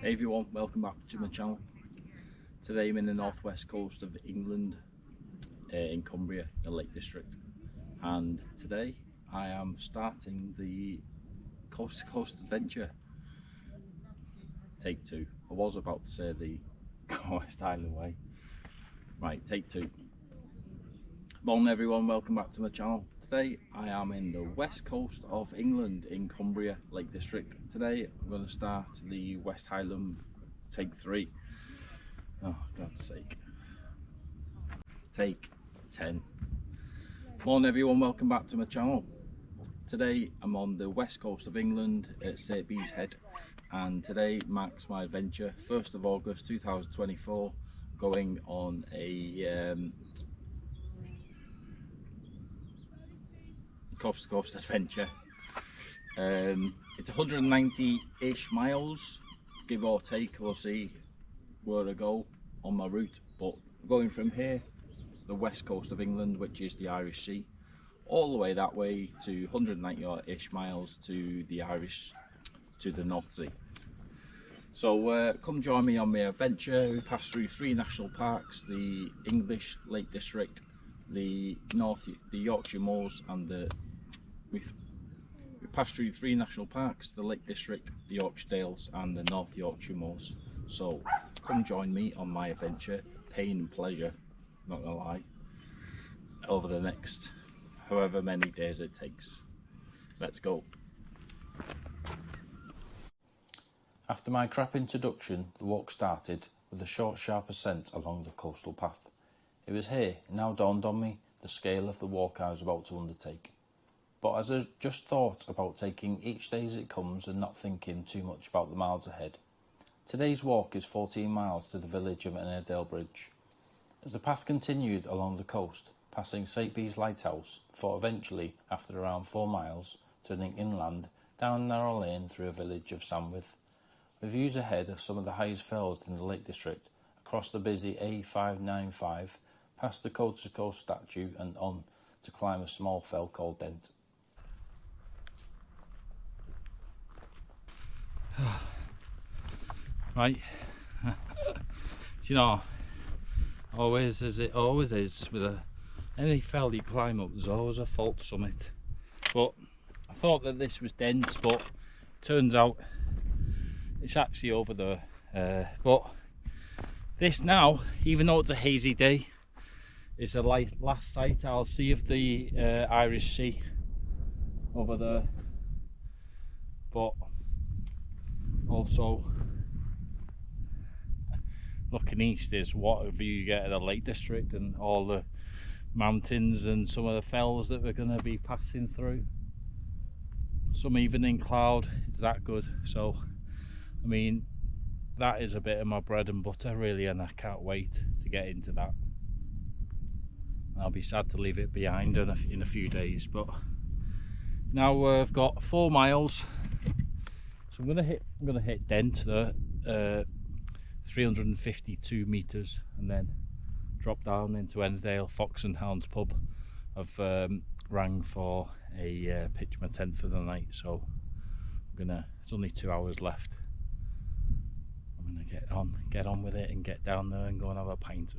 Hey everyone, welcome back to my channel. Today I'm in the northwest coast of England, in Cumbria, the Lake District, and today I am starting the coast to coast adventure. Take two. I was about to say the West Highland way. Right, take two. Morning everyone, welcome back to my channel. Today I am in the west coast of England in Cumbria, Lake District. Today I'm going to start the West Highland take 3. Oh God's sake. Take 10. Morning everyone, welcome back to my channel. Today I'm on the west coast of England at St Bees Head, and today marks my adventure, 1st of August 2024, going on a coast to coast adventure. It's 190-ish miles, give or take. We'll see where I go on my route, but going from here, the west coast of England, which is the Irish Sea, all the way that way to 190-ish miles to the North Sea. So come join me on my adventure. We pass through 3 national parks: the English Lake District, the Yorkshire Moors, and we pass through 3 national parks: the Lake District, the Yorkshire Dales, and the North Yorkshire Moors. So come join me on my adventure, pain and pleasure, not gonna lie, over the next however many days it takes. Let's go. After my crap introduction, the walk started with a short, sharp ascent along the coastal path. It was here it now dawned on me the scale of the walk I was about to undertake. But as I just thought about taking each day as it comes and not thinking too much about the miles ahead, today's walk is 14 miles to the village of Ennerdale Bridge. As the path continued along the coast, passing St Bees Lighthouse, for eventually, after around 4 miles, turning inland down a narrow lane through a village of Samwith, with views ahead of some of the highest fells in the Lake District, across the busy A595, past the coast to coast statue and on to climb a small fell called Dent. Right, you know, always as it always is with any fell you climb up, there's always a fault summit. But I thought that this was dense, but turns out it's actually over there. But this now, even though it's a hazy day, is the last sight I'll see of the Irish Sea over there. But also looking east is what a view you get of the Lake District and all the mountains and some of the fells that we're going to be passing through. Some even in cloud, it's that good. So I mean, that is a bit of my bread and butter really, and I can't wait to get into that. I'll be sad to leave it behind in a few days, but now I've got 4 miles. So I'm gonna hit Dent there, 352 meters, and then drop down into Ennerdale Fox and Hounds pub. I've rang for a pitch my tent for the night, so it's only 2 hours left. I'm gonna get on with it and get down there and go and have a pint.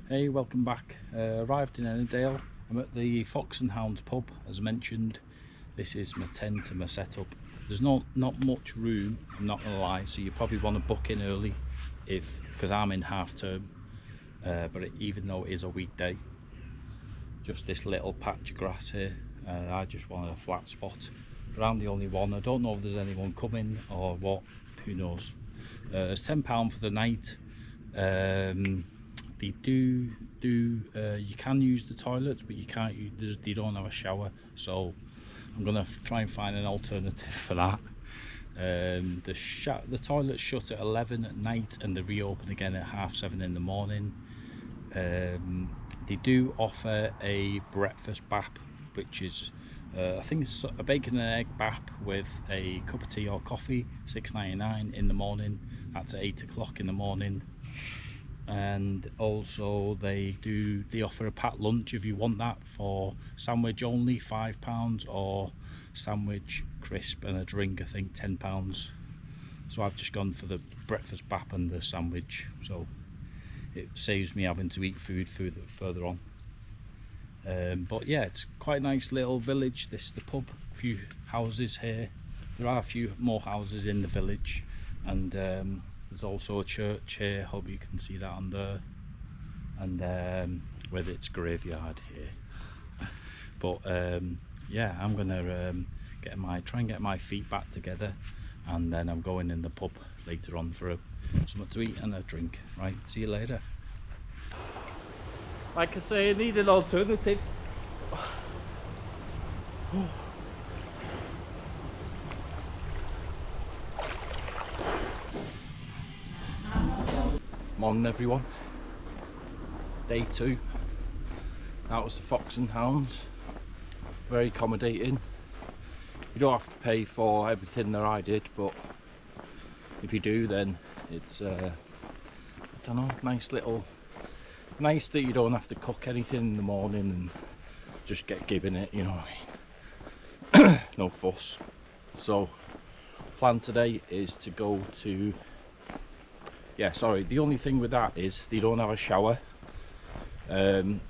Hey, welcome back. Arrived in Ennerdale. I'm at the Fox and Hounds pub, as mentioned. This is my tent and my setup. There's not much room, I'm not gonna lie, so you probably want to book in early because I'm in half term, but even though it is a weekday, just this little patch of grass here, I just wanted a flat spot, but I'm the only one. I don't know if there's anyone coming or what, who knows. It's £10 for the night. They do you can use the toilets, but you can't they don't have a shower, so I'm gonna try and find an alternative for that. The toilets shut at 11 at night and they reopen again at 7:30 in the morning. They do offer a breakfast bap, which is I think it's a bacon and egg bap with a cup of tea or coffee, $6.99 in the morning. That's at 8 o'clock in the morning. And also they offer a packed lunch if you want that, for sandwich only £5, or sandwich, crisp and a drink I think £10. So I've just gone for the breakfast bap and the sandwich, so it saves me having to eat food further on. But yeah, it's quite a nice little village. This is the pub, a few houses here. There are a few more houses in the village, and there's also a church here. Hope you can see that on there, and with its graveyard here. But yeah, I'm gonna try and get my feet back together, and then I'm going in the pub later on for something to eat and a drink. Right, see you later. Like I say, I need an alternative. Morning everyone. Day 2. That was the Fox and Hounds. Very accommodating. You don't have to pay for everything that I did, but if you do, then it's I don't know, nice that you don't have to cook anything in the morning and just get given it, you know what I mean? No fuss. So plan today is to go to, yeah, sorry, the only thing with that is they don't have a shower. Wasn't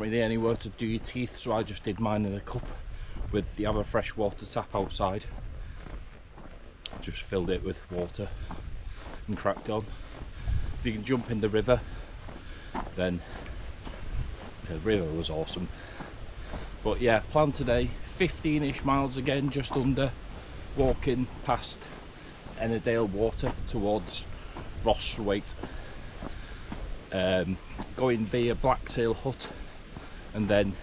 really anywhere to do your teeth, so I just did mine in a cup with the other fresh water tap outside. Just filled it with water and cracked on. If you can jump in the river, then the river was awesome. But yeah, plan today 15-ish miles again, just under, walking past Ennerdale water towards Rosthwaite, going via Blacksail Hut, and then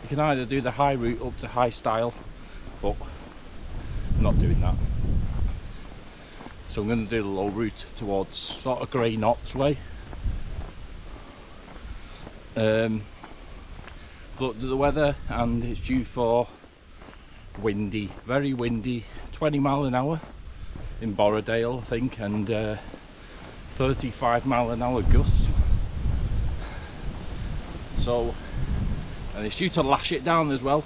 you can either do the high route up to High Style, but I'm not doing that. So I'm going to do the low route towards sort of Grey Knots way. But the weather, and it's due for windy, very windy, 20 mile an hour in Patterdale I think, and 35 mile an hour gusts. So, and it's due to lash it down as well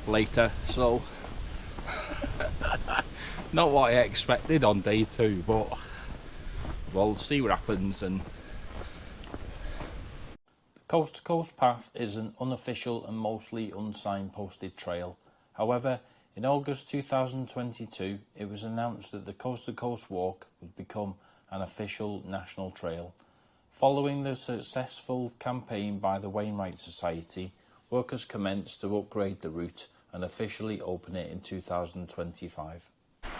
later, so not what I expected on day 2, but we'll see what happens. And the Coast to Coast Path is an unofficial and mostly unsignposted trail. However, in August 2022, it was announced that the Coast to Coast Walk would become an official national trail. Following the successful campaign by the Wainwrights Society, workers commenced to upgrade the route and officially open it in 2025.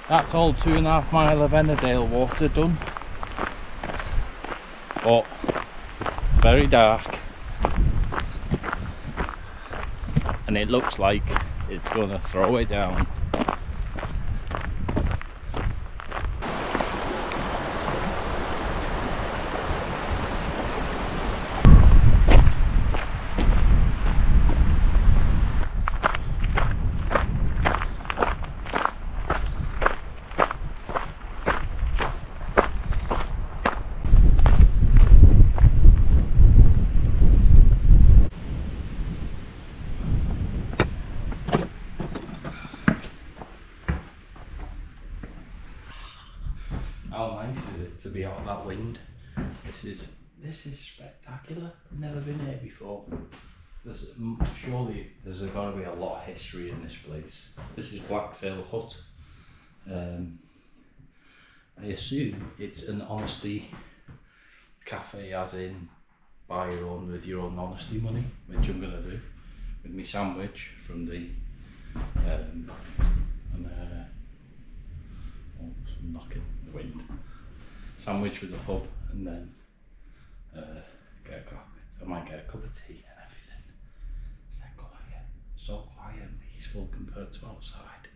that's all 2.5 mile of Ennerdale water done. But it's very dark, and it looks like it's going to throw it down. How nice is it to be out of that wind? This is spectacular. I've never been here before. Surely there's got to be a lot of history in this place. This is Blacksail Hut. I assume it's an honesty cafe, as in buy your own with your own honesty money, which I'm gonna do with my sandwich from the some knocking in the wind. Sandwich with the pub, and then get a coffee. I might get a cup of tea and everything. It's that quiet, so quiet and peaceful compared to outside.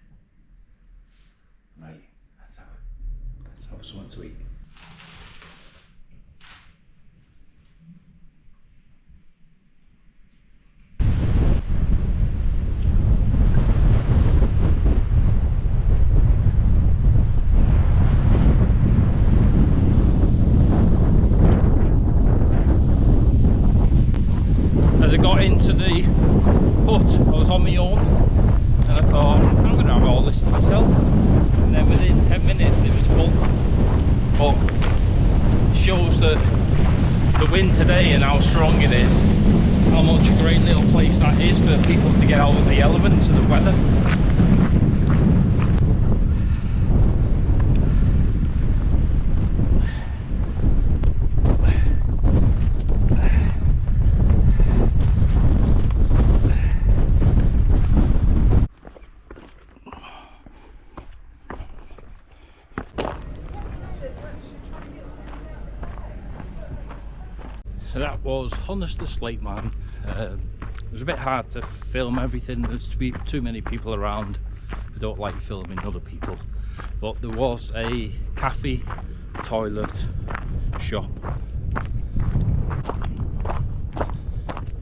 Right, let's have something to eat. I got into the hut, I was on my own, and I thought, I'm going to have all this to myself. And then within 10 minutes it was full. But it shows that the wind today and how strong it is, how much a great little place that is for people to get out of the elements of the weather. So that was Honest the Slate Man. It was a bit hard to film everything. There's too many people around. I don't like filming other people. But there was a cafe, toilet, shop.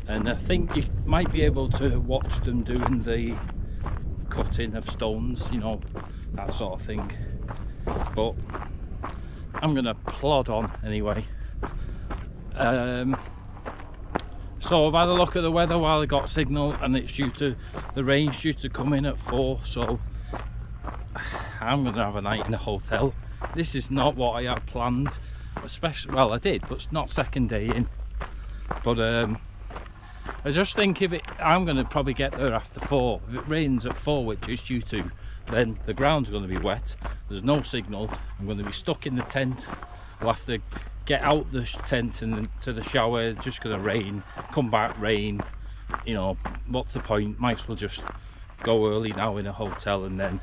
And I think you might be able to watch them doing the cutting of stones, you know, that sort of thing. But I'm going to plod on anyway. So I've had a look at the weather while I got signal, and it's due to, the rain's due to come in at 4, so I'm going to have a night in a hotel. This is not what I had planned, especially, well I did, but it's not second day in. But I just think if I'm going to probably get there after 4. If it rains at 4, which is due to, then the ground's going to be wet, there's no signal, I'm going to be stuck in the tent. I'll have to get out the tent and to the shower. It's just going to rain, come back, rain, you know, what's the point? Might as well just go early now in a hotel, and then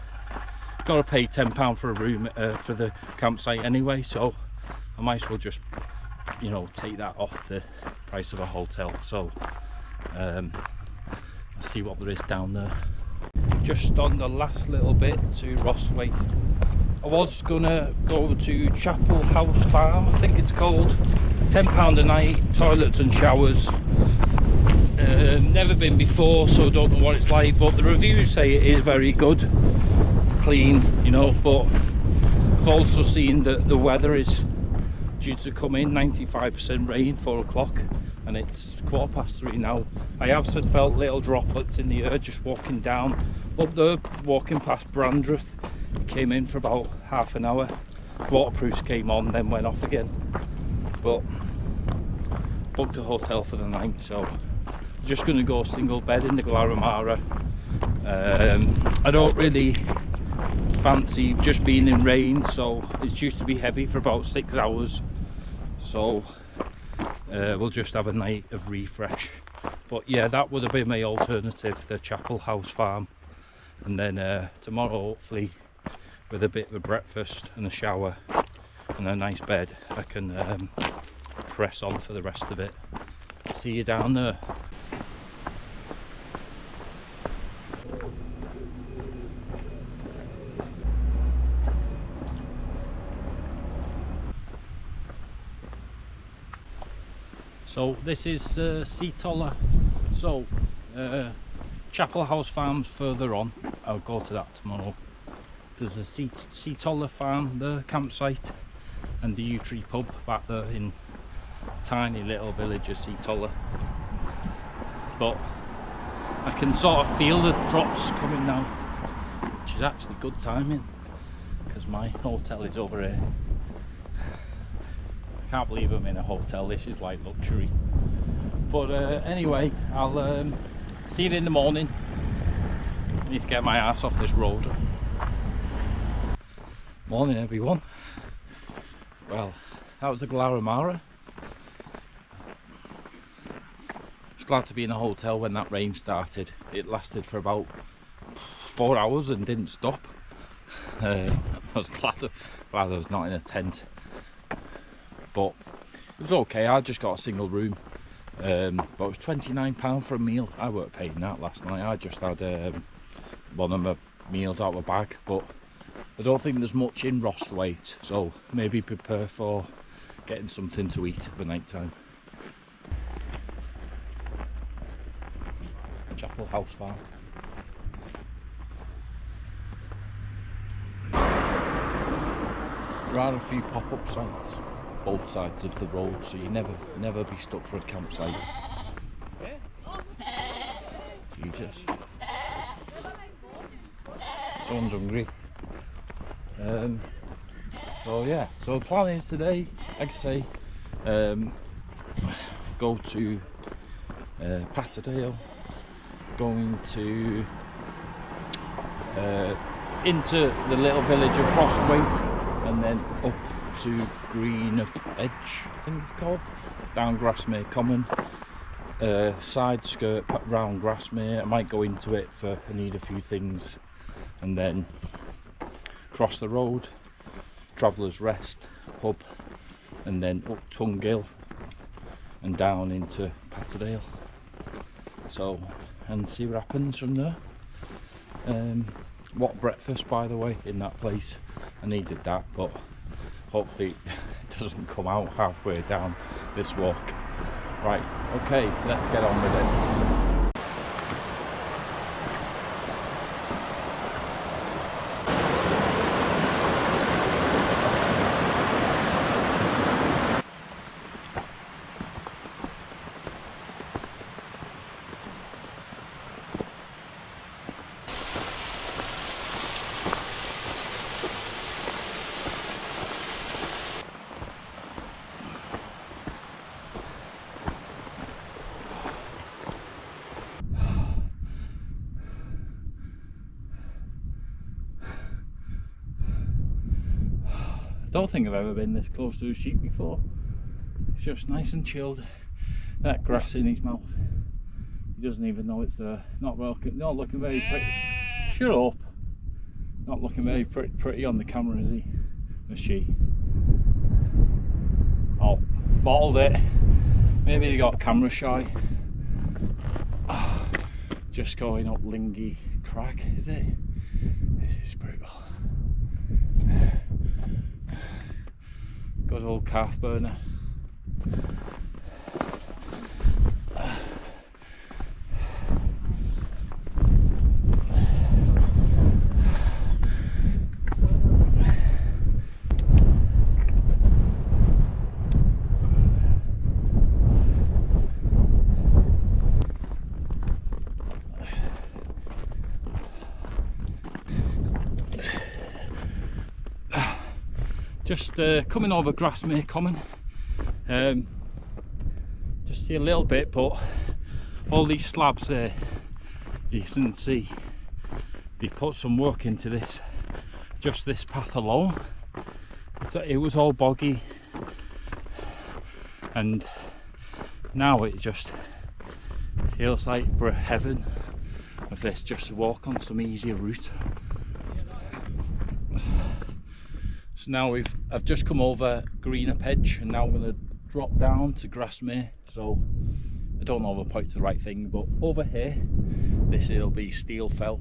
got to pay £10 for a room for the campsite anyway, so I might as well just, you know, take that off the price of a hotel. So let's see what there is down there. Just on the last little bit to Rosthwaite. I was gonna go to Chapel House Farm, I think it's called. £10 a night, toilets and showers. Never been before, so don't know what it's like, but the reviews say it is very good, clean, you know. But I've also seen that the weather is due to come in 95% rain, 4 o'clock, and it's 3:15 now. I have felt little droplets in the air just walking down up there, walking past Brandreth. It came in for about half an hour. Waterproofs came on, then went off again. But booked a hotel for the night, so I'm just going to go single bed in the Glaramara. I don't really fancy just being in rain, so it's due to be heavy for about 6 hours. So we'll just have a night of refresh. But yeah, that would have been my alternative, the Chapel House Farm. And then tomorrow, hopefully, with a bit of a breakfast and a shower and a nice bed, I can press on for the rest of it. See you down there. So this is Seatoller. So Chapel House Farm's further on. I'll go to that tomorrow. There's a Seatoller farm there, campsite, and the Yew Tree pub back there in a tiny little village of Seatoller. But I can sort of feel the drops coming now, which is actually good timing because my hotel is over here. I can't believe I'm in a hotel. This is like luxury. But anyway, I'll see you in the morning. I need to get my ass off this road. Morning everyone. Well, that was the Glaramara. I was glad to be in a hotel when that rain started. It lasted for about 4 hours and didn't stop. I was glad I was not in a tent, but it was okay. I just got a single room, but it was £29 for a meal. I weren't paying that last night. I just had one of my meals out of a bag, but I don't think there's much in Rosthwaite, so maybe prepare for getting something to eat for night time. Chapel House Farm. There are a few pop-up sites both sides of the road, so you never be stuck for a campsite. Jesus. Someone's hungry. So yeah, so the plan is today, like I say, go to Patterdale, going to into the little village of Rosthwaite, and then up to Greenup Edge, I think it's called, down Grasmere Common, side skirt round Grasmere. I might go into it for I need a few things, and then cross the road, Travellers Rest pub, and then up Tungill and down into Patterdale. So, and see what happens from there. What breakfast, by the way, in that place. I needed that, but hopefully it doesn't come out halfway down this walk. Right, okay, let's get on with it. I don't think I've ever been this close to a sheep before. It's just nice and chilled. That grass in his mouth. He doesn't even know it's there. Not looking very pretty. Shut up. Not looking very pretty on the camera, is he? Or she? Oh, bottled it. Maybe he got camera shy. Just going up Lingy Crag, is it? This is brutal. Good old calf burner. Just coming over Grasmere Common, just see a little bit, but all these slabs there, you can see they put some work into this, just this path alone. It was all boggy, and now it just feels like we're heaven of this, just to walk on some easier route. So now I've just come over Greenup Edge, and now I'm going to drop down to Grasmere. So I don't know if I pointed the right thing, but over here, will be Steel Fell,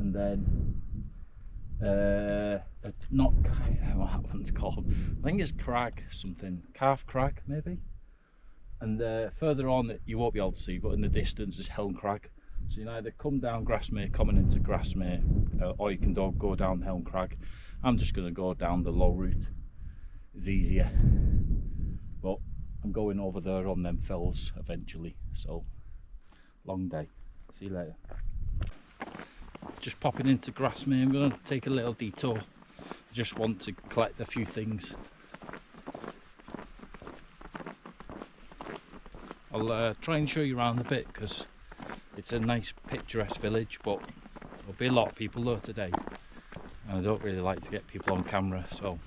and then not what that one's called. I think it's Crag something, Calf Crag maybe. And further on, you won't be able to see, but in the distance is Helm Crag. So you can either come down Grasmere, coming into Grasmere, or you can go down Helm Crag. I'm just going to go down the low route. It's easier, but I'm going over there on them fells eventually. So long day. See you later. Just popping into Grasmere. I'm going to take a little detour. I just want to collect a few things. I'll try and show you around a bit, because it's a nice picturesque village, but there'll be a lot of people there today. I don't really like to get people on camera, so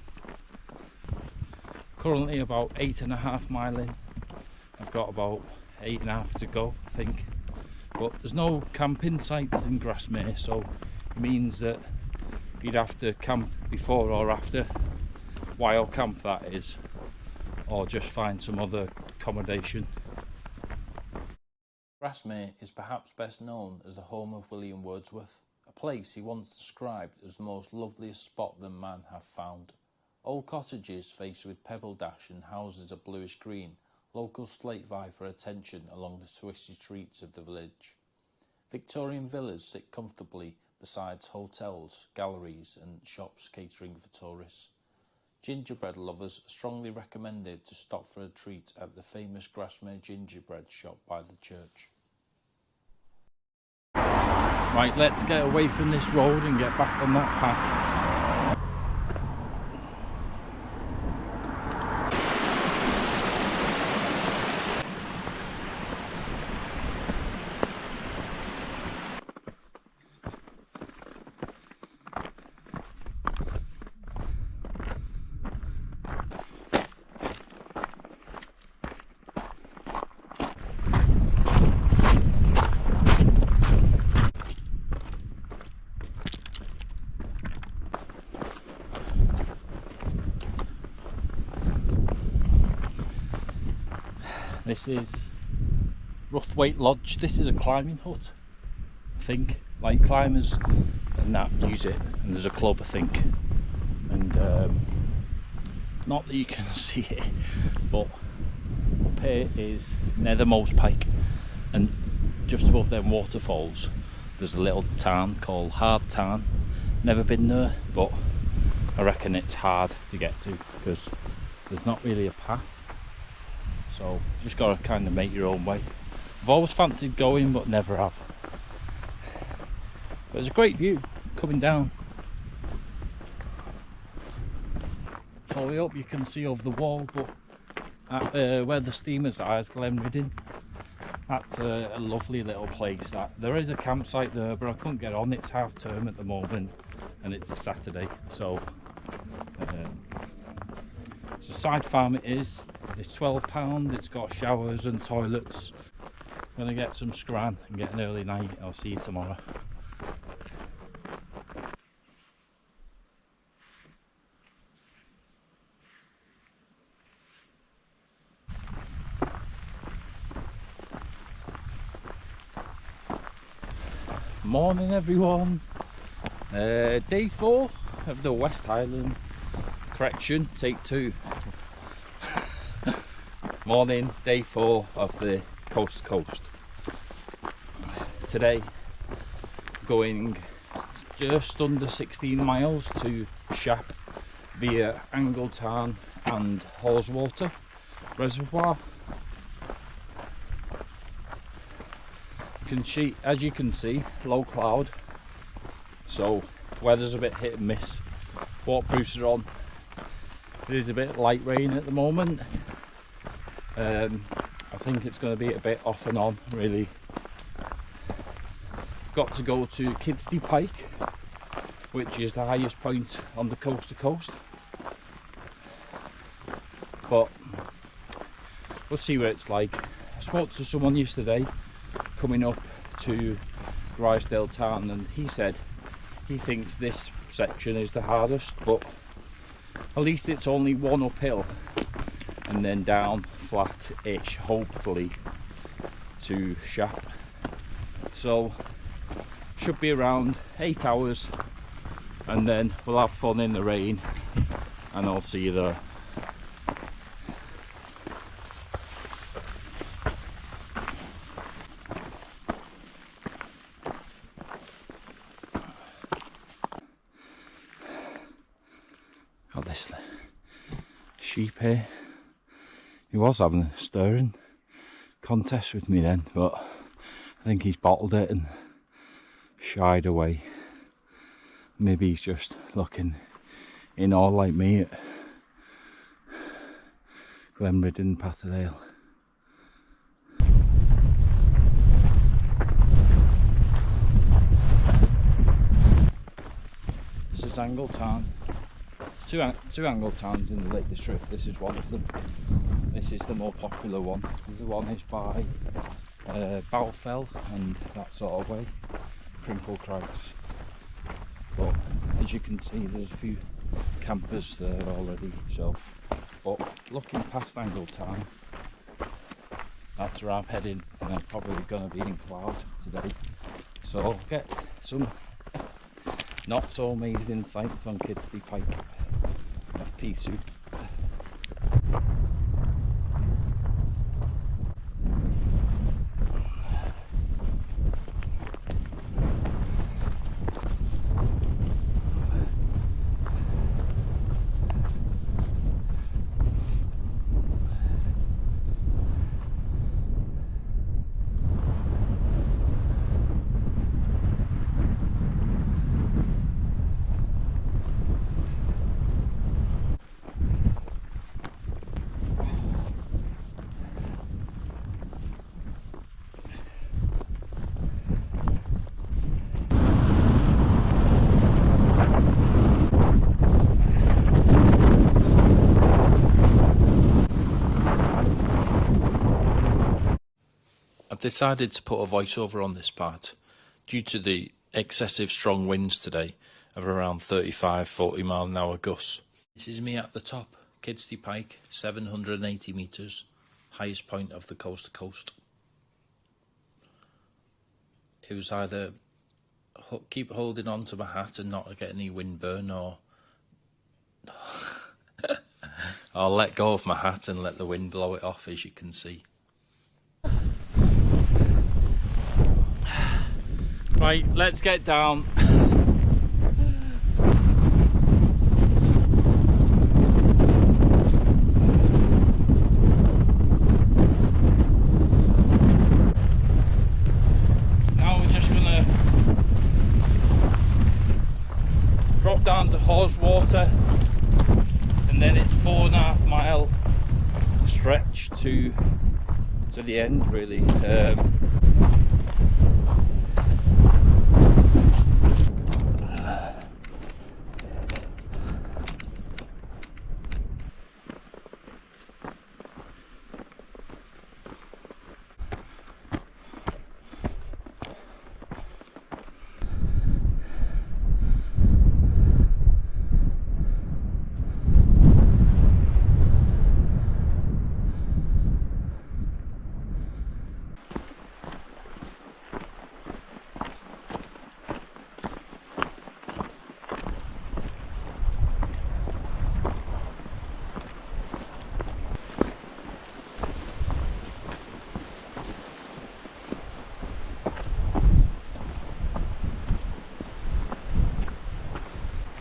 currently about 8.5 miles in. I've got about 8.5 to go, I think, but there's no camping sites in Grasmere, so it means that you'd have to camp before or after, wild camp that is, or just find some other accommodation. Grasmere is perhaps best known as the home of William Wordsworth, a place he once described as the most loveliest spot that man hath found. Old cottages faced with pebble dash and houses of bluish green, locals slate vie for attention along the twisty streets of the village. Victorian villas sit comfortably besides hotels, galleries and shops catering for tourists. Gingerbread lovers are strongly recommended to stop for a treat at the famous Grasmere gingerbread shop by the church. Right, let's get away from this road and get back on that path. This is Rosthwaite Lodge. This is a climbing hut, I think. Like climbers and that use it, and there's a club, I think. And not that you can see it, but up here is Nethermost Pike, and just above them waterfalls there's a little town called Hard Tarn. Never been there, but I reckon it's hard to get to because there's not really a path. So you just got to kind of make your own way. I've always fancied going, but never have. But it's a great view coming down. So I hope you can see over the wall, but at, where the steamers are is Glenriddin. That's a lovely little place. There is a campsite there, but I couldn't get on. It's half term at the moment, and it's a Saturday. So it's a side farm it is. It's £12, it's got showers and toilets. I'm gonna get some scran and get an early night. I'll see you tomorrow. Morning everyone. Day 4 of the West Highland correction, take 2. Morning, day 4 of the coast to coast. Today going just under 16 miles to Shap via Angletarn and Haweswater Reservoir. As you can see, low cloud, so weather's a bit hit and miss. Waterproofs are on. It is a bit light rain at the moment. I think it's going to be a bit off and on, really. Got to go to Kidsty Pike, which is the highest point on the coast to coast. But we'll see what it's like. I spoke to someone yesterday coming up to Rysdale Tarn, and he said he thinks this section is the hardest, but at least it's only one uphill and then down flat-ish, hopefully, to Shap. So should be around 8 hours, and then we'll have fun in the rain, and I'll see you there. Got this sheep here. He was having a stirring contest with me then, but I think he's bottled it and shied away. Maybe he's just looking in awe like me at Glenriddin, Patterdale. This is Angletarn. Two Angletarns in the Lake District. This is one of them. This is the more popular one. The one is by Balfell and that sort of way, Crimple Crags. But as you can see, there's a few campers there already. So, but looking past Angletarn, that's where I'm heading, and I'm probably going to be in cloud today. So I'll get some not so amazing sights on Kidsty Pike. Pea soup. I've decided to put a voiceover on this part due to the excessive strong winds today of around 35-40 mile an hour gusts. This is me at the top, Kidsty Pike, 780 metres, highest point of the coast to coast. It was either keep holding on to my hat and not get any windburn, or I'll let go of my hat and let the wind blow it off, as you can see. Right, let's get down. Now we're just gonna drop down to Rosthwaite, and then it's 4.5 mile stretch to the end, really.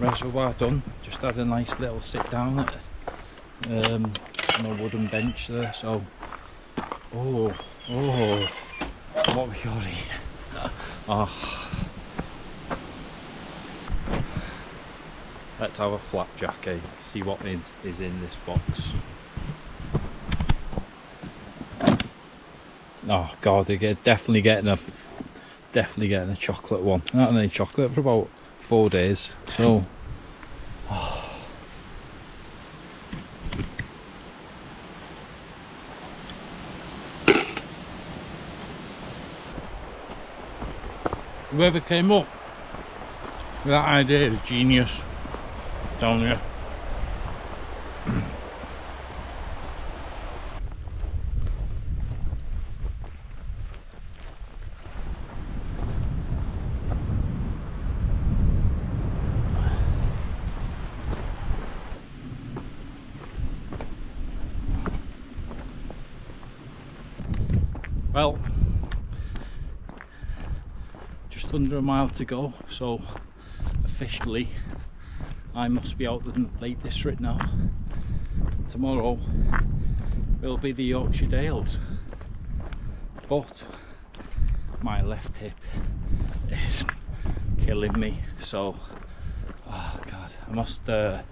Reservoir done. Just had a nice little sit down at on a wooden bench there. So, oh, what we got here? Oh. Let's have a flapjack, eh? See what is in this box. Oh god, they're definitely getting a chocolate one. Not any chocolate for about 4 days. So. Whoever came up with that idea is genius down here. Well, just under a mile to go, so officially I must be out the Lake District now. Tomorrow will be the Yorkshire Dales, but my left hip is killing me, so oh god, I must I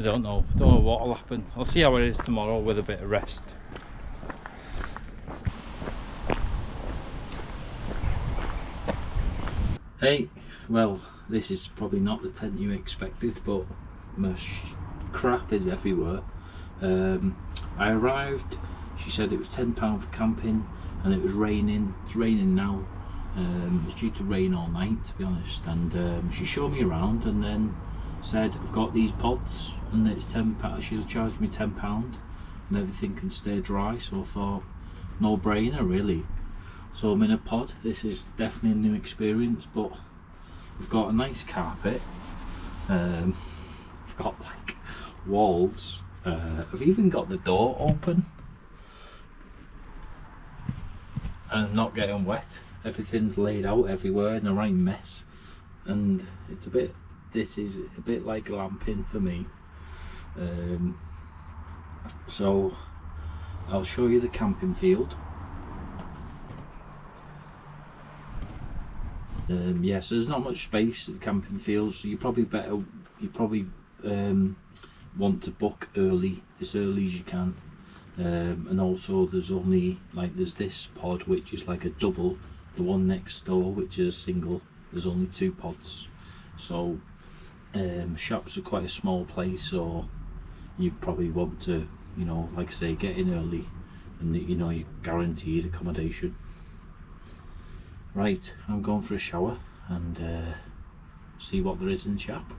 don't know what will happen. I'll see how it is tomorrow with a bit of rest. Hey, well, this is probably not the tent you expected, but my crap is everywhere. I arrived, she said it was £10 for camping, and it was raining. It's raining now. It's due to rain all night, to be honest, and she showed me around and then said, I've got these pods and it's £10, she'll charge me £10 and everything can stay dry. So I thought, no brainer really. So I'm in a pod. This is definitely a new experience, but we've got a nice carpet. We've got like walls. I've even got the door open and I'm not getting wet. Everything's laid out everywhere in a right mess, and it's a bit. This is a bit like glamping for me. So I'll show you the camping field. Yeah, so there's not much space at the camping field, so you probably want to book early, as early as you can. And also there's only there's this pod which is like a double, the one next door which is a single. There's only 2 pods, so Shap's are quite a small place, so you probably want to, you know, like I say, get in early and that you know you're guaranteed accommodation. Right, I'm going for a shower and see what there is in Shap.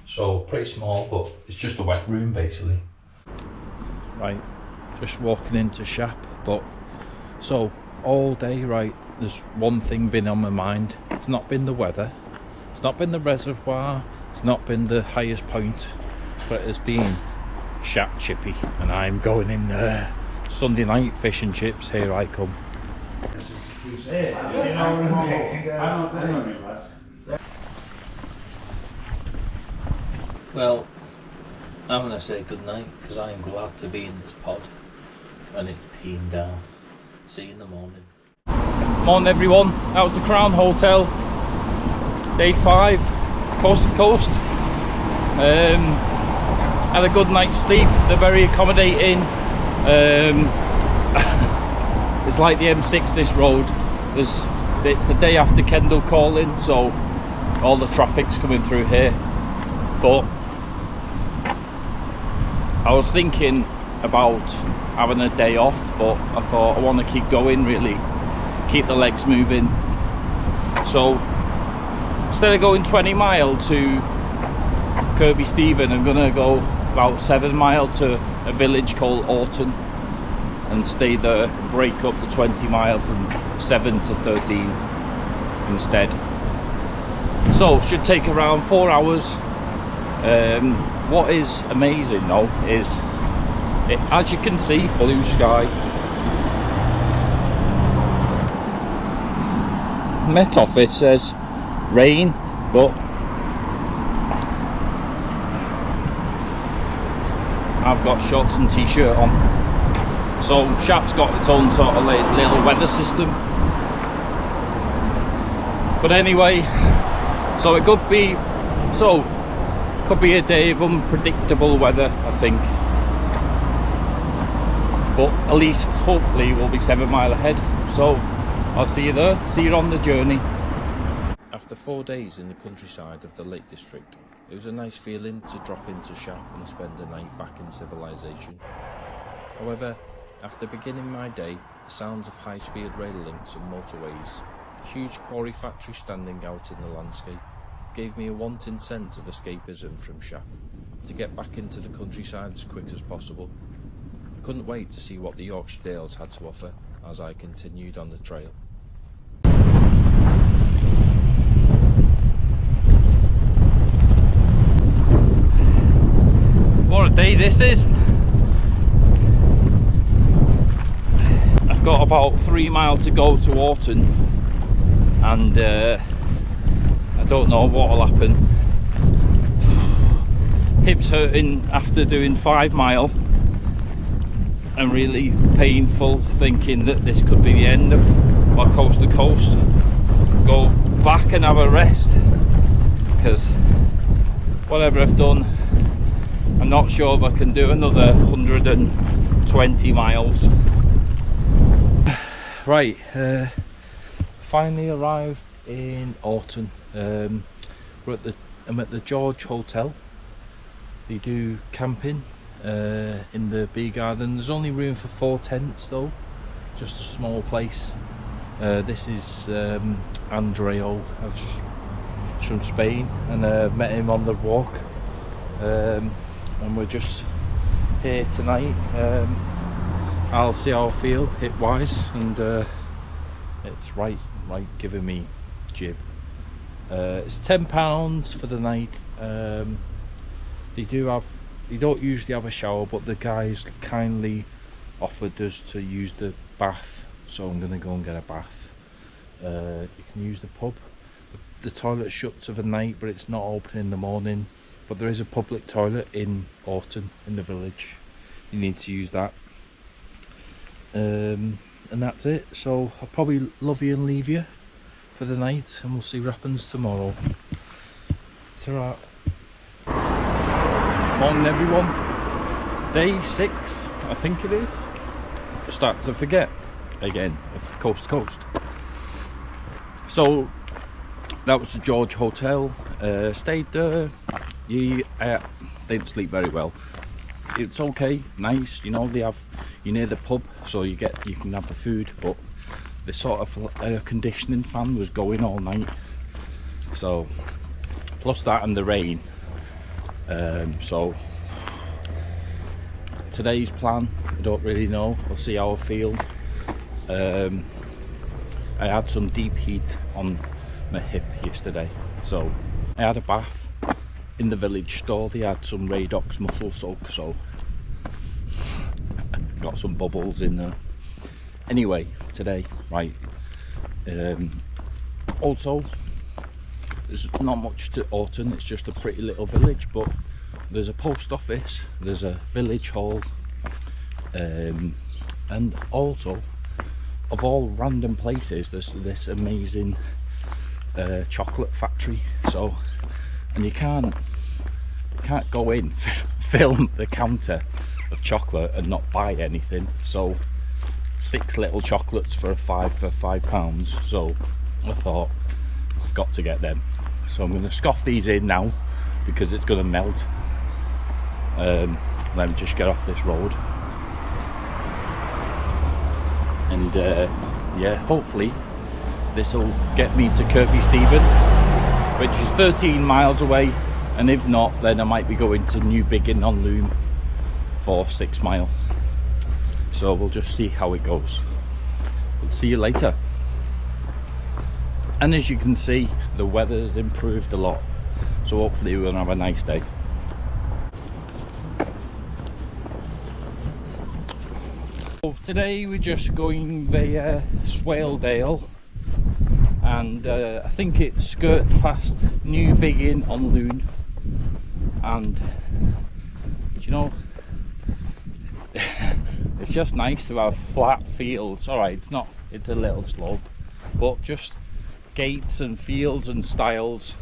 So pretty small, but it's just a wet room basically. Right, just walking into Shap, but so all day, right, there's one thing been on my mind. It's not been the weather, it's not been the reservoir, it's not been the highest point, but it has been Shap Chippy, and I'm going in there. Sunday night fish and chips, here I come. Well, I'm going to say goodnight because I am glad to be in this pod when it's peeing down. See you in the morning. Morning everyone, that was the Crown Hotel, day 5, coast to coast. Had a good night's sleep, they're very accommodating. It's like the M6 this road, it's the day after Kendall calling, so all the traffic's coming through here. But I was thinking about having a day off, but I thought I want to keep going, really keep the legs moving. So instead of going 20 mile to Kirkby Stephen, I'm gonna go about 7 mile to a village called Orton and stay there, break up the 20 mile from 7 to 13 instead. So should take around 4 hours. What is amazing though is, as you can see, blue sky. Met Office says rain, but I've got shorts and t-shirt on. So Shap's got its own sort of little weather system. But anyway, so it could be a day of unpredictable weather, I think. But at least, hopefully, we'll be 7 mile ahead. So I'll see you there, see you on the journey. After 4 days in the countryside of the Lake District, it was a nice feeling to drop into Shap and spend the night back in civilization. However, after beginning my day, the sounds of high-speed rail links and motorways, a huge quarry factory standing out in the landscape, gave me a wanting sense of escapism from Shap, to get back into the countryside as quick as possible. I couldn't wait to see what the Yorkshire Dales had to offer as I continued on the trail. What a day this is! I've got about 3 miles to go to Orton, and I don't know what'll happen. Hips hurting after doing 5 mile, and really painful, thinking that this could be the end of my coast to coast. Go back and have a rest, because whatever I've done, I'm not sure if I can do another 120 miles. Right, finally arrived in Orton. I'm at the George Hotel. They do camping in the bee garden. There's only room for 4 tents though, just a small place. This is Andreo from Spain, and met him on the walk, and we're just here tonight. I'll see how I feel hip wise, and it's right giving me jib. It's £10 for the night. They don't usually have a shower, but the guys kindly offered us to use the bath, so I'm gonna go and get a bath. You can use the pub. The toilet shuts of a night, but it's not open in the morning. But there is a public toilet in Orton, in the village. You need to use that. And that's it. So I'll probably love you and leave you for the night, and we'll see what happens tomorrow. Ta-ra. Morning everyone. Day 6, I think it is. I start to forget again, of coast to coast. So that was the George Hotel. Stayed there. Didn't sleep very well. It's okay, nice, you know, you're near the pub, so you can have the food, but the sort of air conditioning fan was going all night, so plus that and the rain. So today's plan, I don't really know, we'll see how I feel. I had some deep heat on my hip yesterday, so I had a bath in the village store. They had some Radox muscle soak, so got some bubbles in there. Anyway, today, right, also there's not much to Orton, it's just a pretty little village, but there's a post office, there's a village hall, and also, of all random places, there's this amazing chocolate factory. So, and you can't go in, film the counter of chocolate and not buy anything. So 6 little chocolates for £5. So I thought, I've got to get them. So I'm going to scoff these in now because it's going to melt. Let me just get off this road, and yeah, hopefully this will get me to Kirkby Stephen, which is 13 miles away, and if not, then I might be going to New Biggin on Loom for 6 mile. So we'll just see how it goes. We'll see you later. And as you can see, the weather's improved a lot, so hopefully we're gonna have a nice day. So today we're just going via Swaledale, and I think it skirts past New Biggin on Loon, and you know, it's just nice to have flat fields. Alright, it's a little slope, but just gates and fields and stiles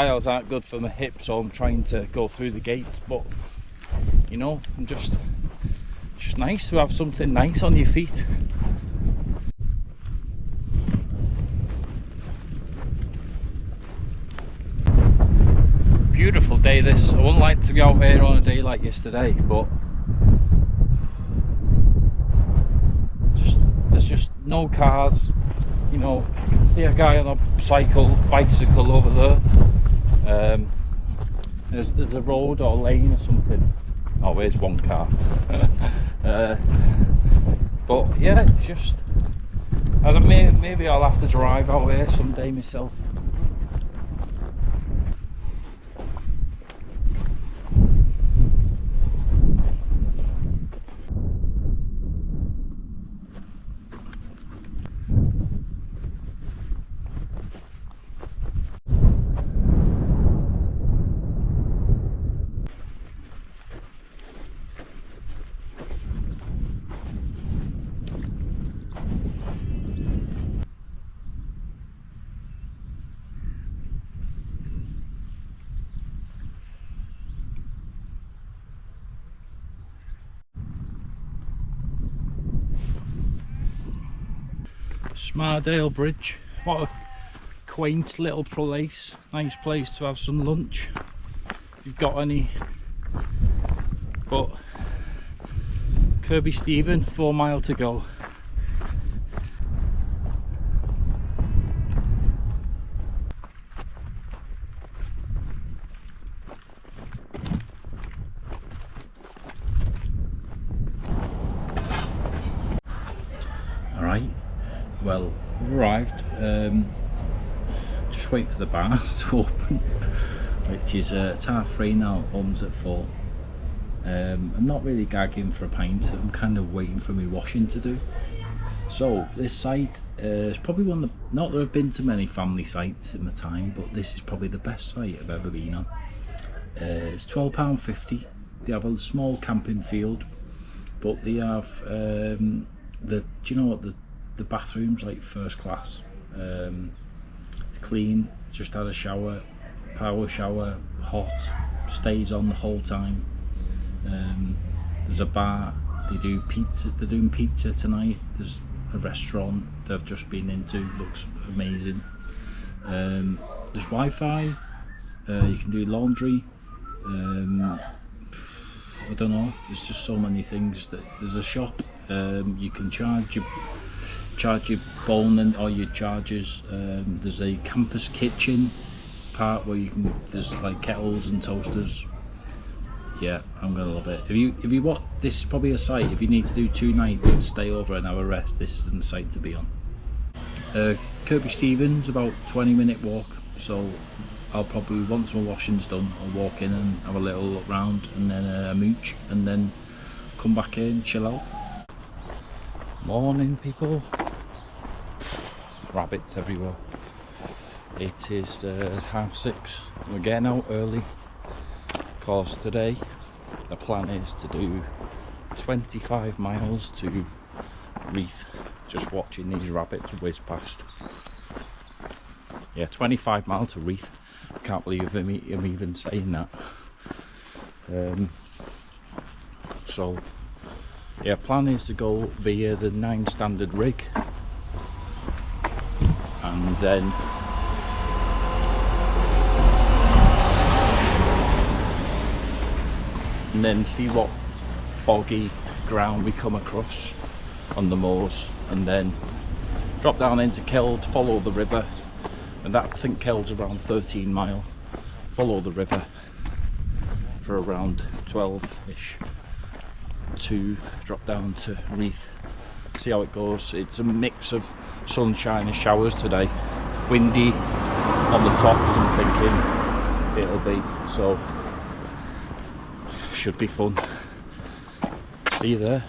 aren't good for my hip, so I'm trying to go through the gates, but you know, it's just nice to have something nice on your feet. Beautiful day this. I wouldn't like to be out here on a day like yesterday, but there's just no cars. You know, you can see a guy on a bicycle over there. There's a road or lane or something. Oh, there's one car. But yeah, it's just, I don't know, maybe I'll have to drive out here someday myself. Smaredale Bridge, what a quaint little place, nice place to have some lunch if you've got any. But Kirkby Stephen, 4 mile to go. Alright, well, we've arrived. Just wait for the bar to open, which is it's 3:30 now, home's at 4. I'm not really gagging for a pint, I'm kind of waiting for my washing to do. So this site is probably one of the, not that I've been to many family sites in my time, but this is probably the best site I've ever been on. It's £12.50. They have a small camping field, but they have do you know what, the bathroom's like first class. It's clean, just had a shower, power shower, hot, stays on the whole time. There's a bar, they do pizza, they're doing pizza tonight. There's a restaurant they've just been into, looks amazing. There's Wi-Fi, you can do laundry, I don't know, there's just so many things. There's a shop, you can charge your phone and or your chargers. There's a campus kitchen part where there's like kettles and toasters. Yeah, I'm gonna love it. If you want, this is probably a site, if you need to do 2 nights and stay over and have a rest, this is the site to be on. Kirkby Stephen's about 20-minute walk, so I'll probably, once my washing's done, I'll walk in and have a little look round and then a mooch and then come back in, chill out. Morning people. Rabbits everywhere. It is 6:30. We're getting out early because today the plan is to do 25 miles to Reeth. Just watching these rabbits whiz past. Yeah, 25 miles to Reeth. Can't believe I'm even saying that. So yeah, plan is to go via the 9 standard rig and then see what boggy ground we come across on the moors, and then drop down into Keld, follow the river, and that, I think Keld's around 13 mile, follow the river for around 12-ish to drop down to Reeth, see how it goes. It's a mix of sunshine and showers today, windy on the tops, I'm thinking it'll be, so should be fun. See you there.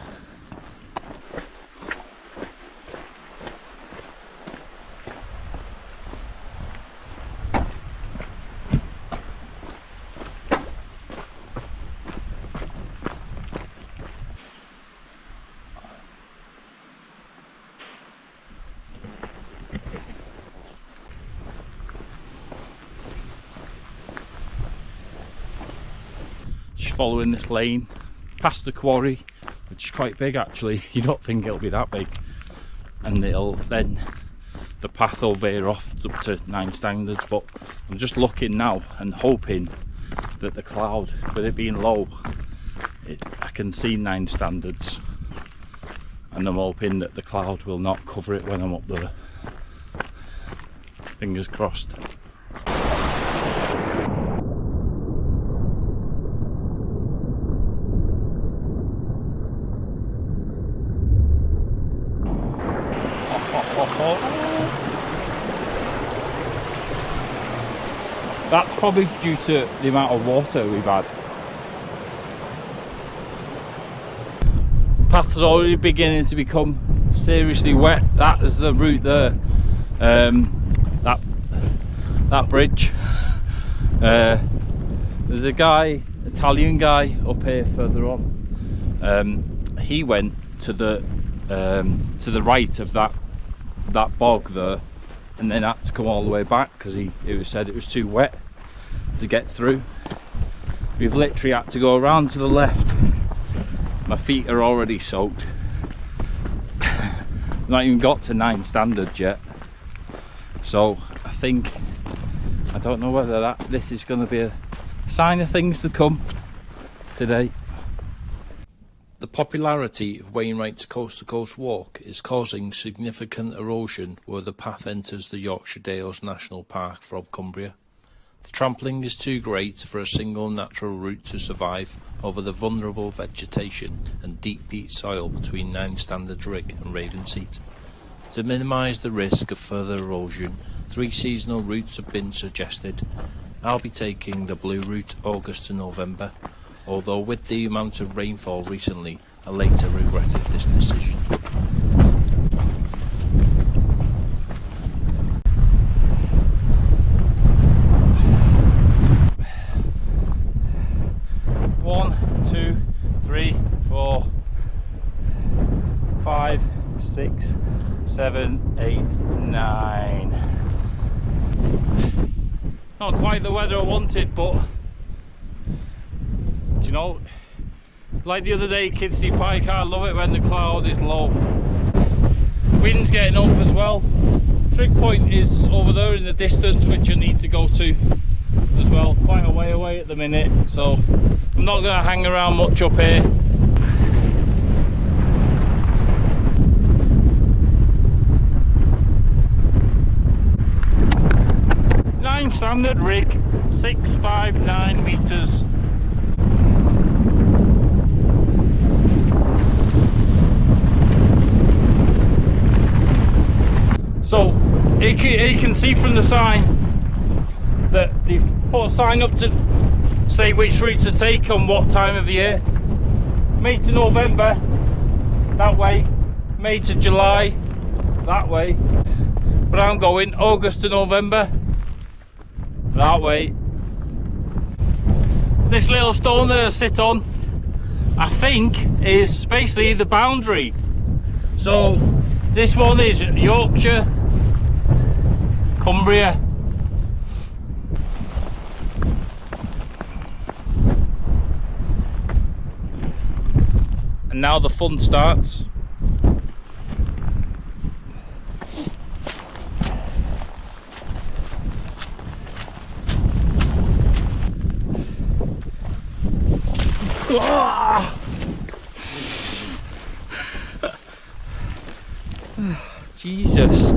Following this lane past the quarry, which is quite big actually. You don't think it'll be that big, and then the path will veer off up to 9 standards, but I'm just looking now and hoping that the cloud, with it being low, I can see 9 standards, and I'm hoping that the cloud will not cover it when I'm up there. Fingers crossed. That's probably due to the amount of water we've had. The path's already beginning to become seriously wet. That is the route there. That bridge. There's a guy, Italian guy, up here further on. He went to the right of that bog there, and then had to come all the way back because he said it was too wet to get through. We've literally had to go around to the left. My feet are already soaked. Not even got to 9 standards yet, so I don't know whether this is going to be a sign of things to come today. The popularity of Wainwrights Coast to Coast Walk is causing significant erosion where the path enters the Yorkshire Dales National Park from Cumbria. The trampling is too great for a single natural route to survive over the vulnerable vegetation and deep peat soil between 9 Standard Rig and Ravenseat. To minimise the risk of further erosion, 3 seasonal routes have been suggested. I'll be taking the blue route August to November, although with the amount of rainfall recently, I later regretted this decision. One, 2, 3, 4, 5, 6, 7, 8, 9. Not quite the weather I wanted, but you know, like the other day, Kidsty, Pike, I love it when the cloud is low. Wind's getting up as well. Trig point is over there in the distance, which I need to go to as well. Quite a way away at the minute, so I'm not going to hang around much up here. Standard rig, 659 metres. So you can see from the sign that they've put a sign up to say which route to take on what time of year. May to November, that way. May to July, that way. But I'm going August to November, that way. This little stone that I sit on, I think, is basically the boundary. So this one is Yorkshire, Cumbria. And now the fun starts. Jesus.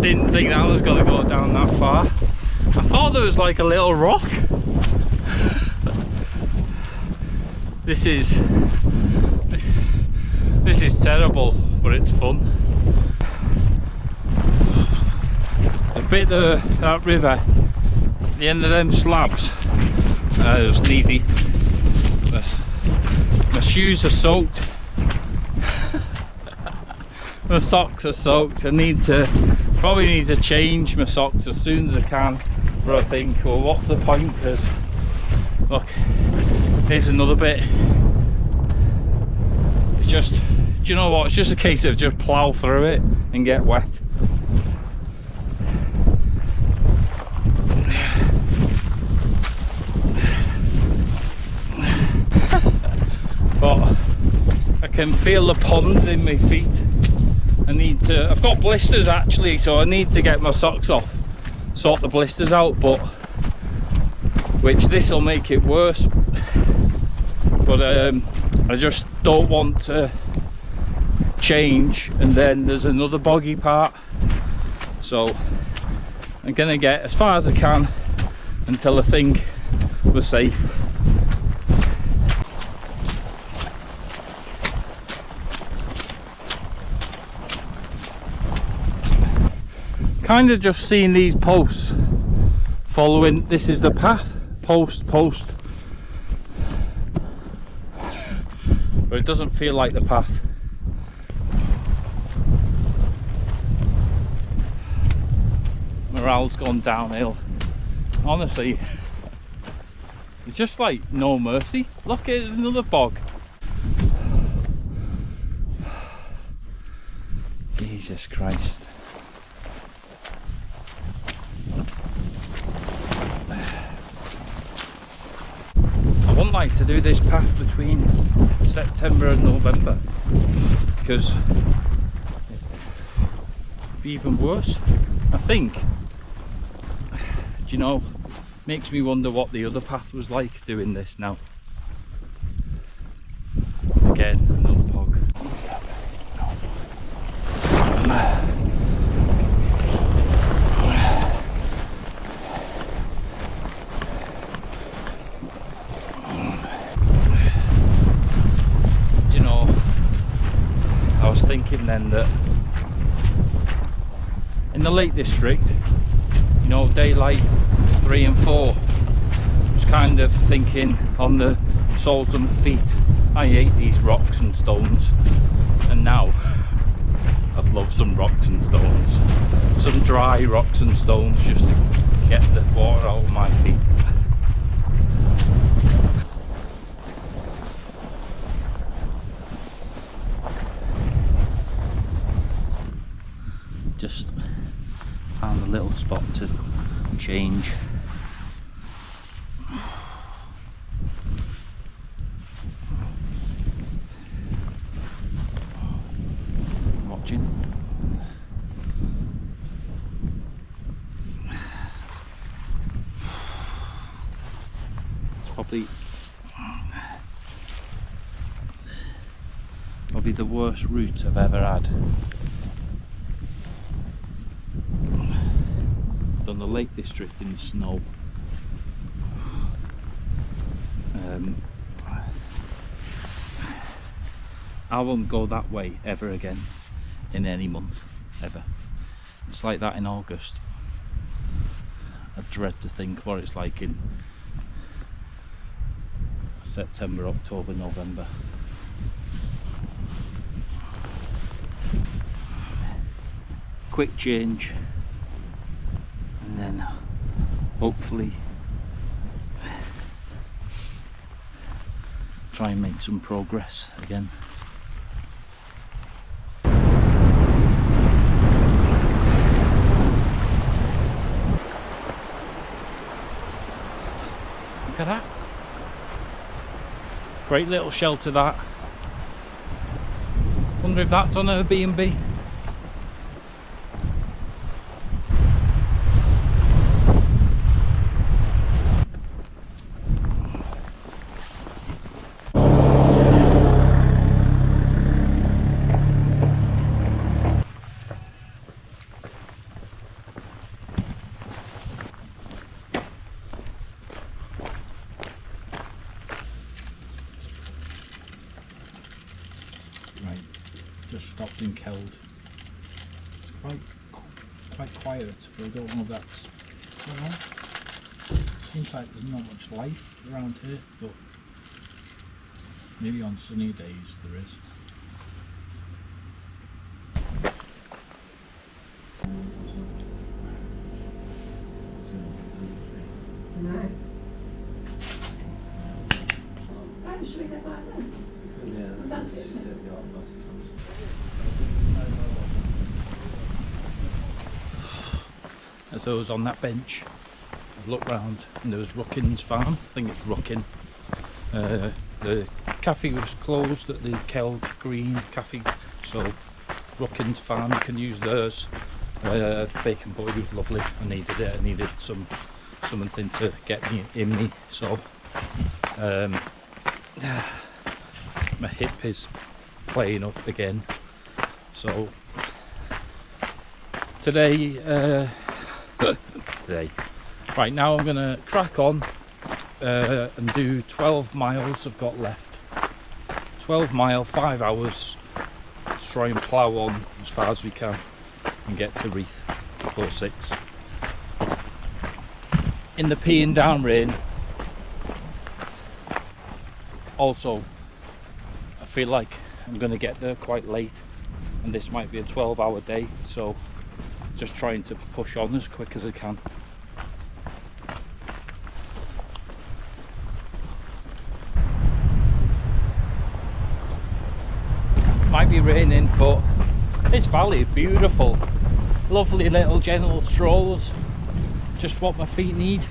Didn't think that was going to go down that far. I thought there was like a little rock. This is terrible, but it's fun. A bit of that river, the end of them slabs, it was needy. My shoes are soaked. My socks are soaked. Probably need to change my socks as soon as I can. But I think, well, what's the point? Because look, here's another bit. It's just, do you know what? It's just a case of just plough through it and get wet. But I can feel the ponds in my feet. I've got blisters actually, so I need to get my socks off, sort the blisters out, but which this will make it worse. But I just don't want to change and then there's another boggy part, so I'm gonna get as far as I can until I think we're safe. Kind of just seeing these posts following. This is the path, post, but it doesn't feel like the path. Morale's gone downhill, honestly. It's just like no mercy. Look, there's another bog. Jesus Christ. I wouldn't like to do this path between September and November because it'd be even worse. I think, do you know, makes me wonder what the other path was like doing this now. Again, another pog. Thinking then that in the Lake District, you know, daylight 3 and 4, I was kind of thinking on the soles of my feet, I hate these rocks and stones, and now I'd love some rocks and stones, some dry rocks and stones, just to get the water out of my feet. Just found a little spot to change. Watching. Probably the worst route I've ever had. Done the Lake District in snow. I won't go that way ever again in any month, ever. It's like that in August. I dread to think what it's like in September, October, November. Quick change, and then hopefully try and make some progress again. Look at that. Great little shelter that. Wonder if that's on her B&B. Stopped in Keld. It's quite quiet, but I don't know if that's, I don't know. Seems like there's not much life around here, but maybe on sunny days there is. As I was on that bench, I've looked round and there was Ruckin's farm. I think it's Ruckin. The cafe was closed at the Keld Green Cafe, so Ruckin's farm, you can use theirs. Bacon butty was lovely. I needed it. I needed something to get me in me. So my hip is playing up again. So today. Right, now I'm gonna crack on and do 12 miles I've got left. 12 mile, 5 hours to try and plough on as far as we can and get to Reeth before 6. In the peeing down rain. Also, I feel like I'm gonna get there quite late and this might be a 12-hour day, so just trying to push on as quick as I can. Might be raining, but this valley is beautiful. Lovely little gentle strolls, just what my feet need.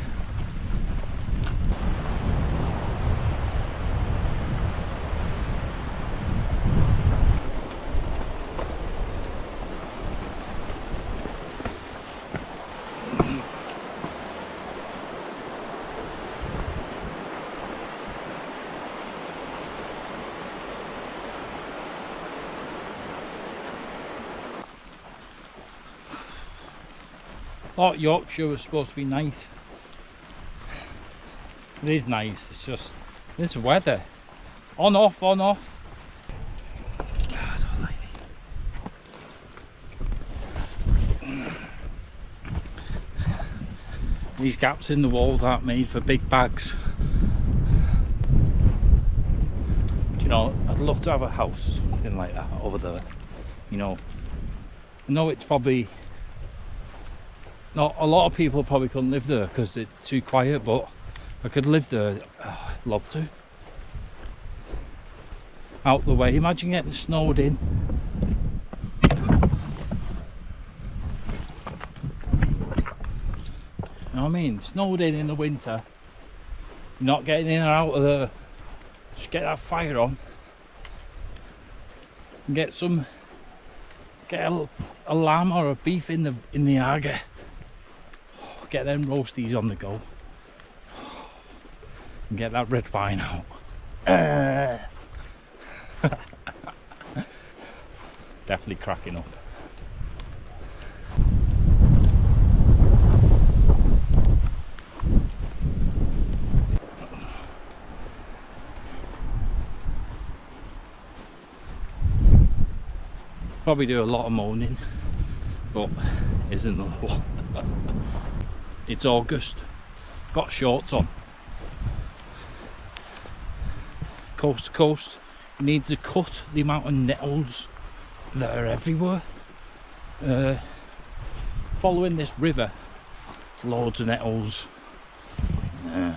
Thought Yorkshire was supposed to be nice. It is nice, it's just this weather. On off, on off. These gaps in the walls aren't made for big bags. Do you know, I'd love to have a house, something like that over there. You know, I know it's probably not a lot of people probably couldn't live there because it's too quiet, but if I could live there, I'd love to. Out the way, imagine getting snowed in. You know what I mean? Snowed in the winter, you're not getting in or out of there. Just get that fire on and get a lamb or a beef in the Aga. Get them roasties on the go. and get that red wine out. Definitely cracking up. Probably do a lot of moaning, but isn't a lot. It's August, got shorts on. Coast to coast, you need to cut the amount of nettles that are everywhere. Following this river, loads of nettles. I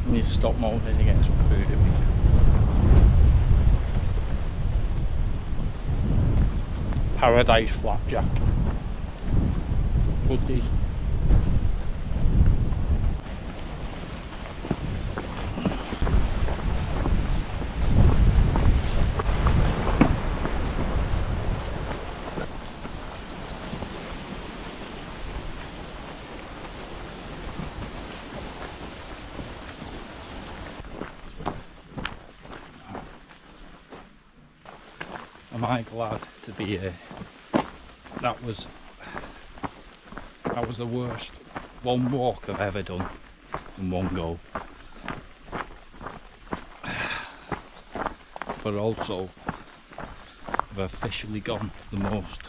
need to stop moaning and get some food in me. Paradise flapjack. Goodie. Am I glad to be here? That was the worst one walk I've ever done in one go. But also I've officially gone the most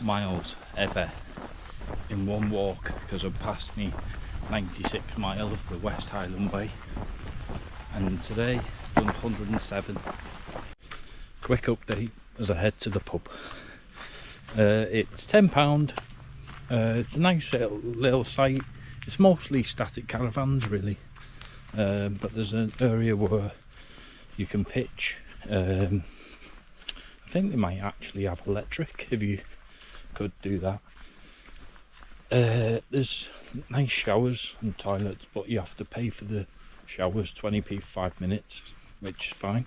miles ever in one walk, because I've passed me 96 mile of the West Highland Way, and today I've done 107. Quick update as I head to the pub. It's £10. It's a nice little site. It's mostly static caravans really, but there's an area where you can pitch. I think they might actually have electric if you could do that. There's nice showers and toilets, but you have to pay for the showers, 20p for 5 minutes, which is fine.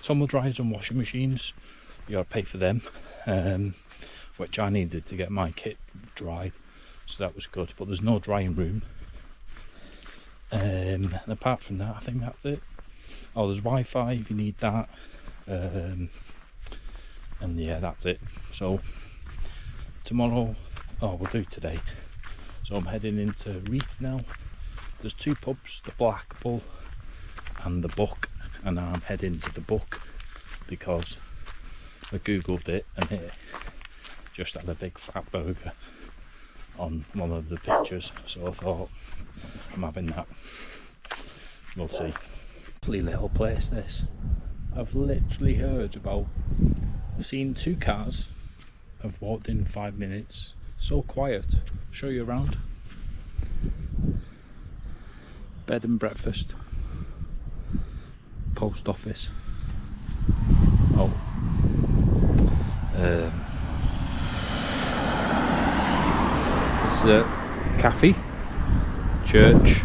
Tumble dryers and washing machines, you gotta pay for them, which I needed to get my kit dry, so that was good. But there's no drying room, and apart from that I think that's it. Oh, there's Wi-Fi if you need that, and yeah, that's it. So tomorrow, we'll do today. So I'm heading into Reeth now. There's two pubs, the Black Bull and the Buck, and now I'm heading to the Buck because I googled it and it just had a big fat burger on one of the pictures, so I thought I'm having that. We'll see. Lovely little place this. I've literally heard about, I've seen 2 cars, I've walked in 5 minutes, so quiet. Show you around. Bed and breakfast. Post office. Oh, it's a cafe, church,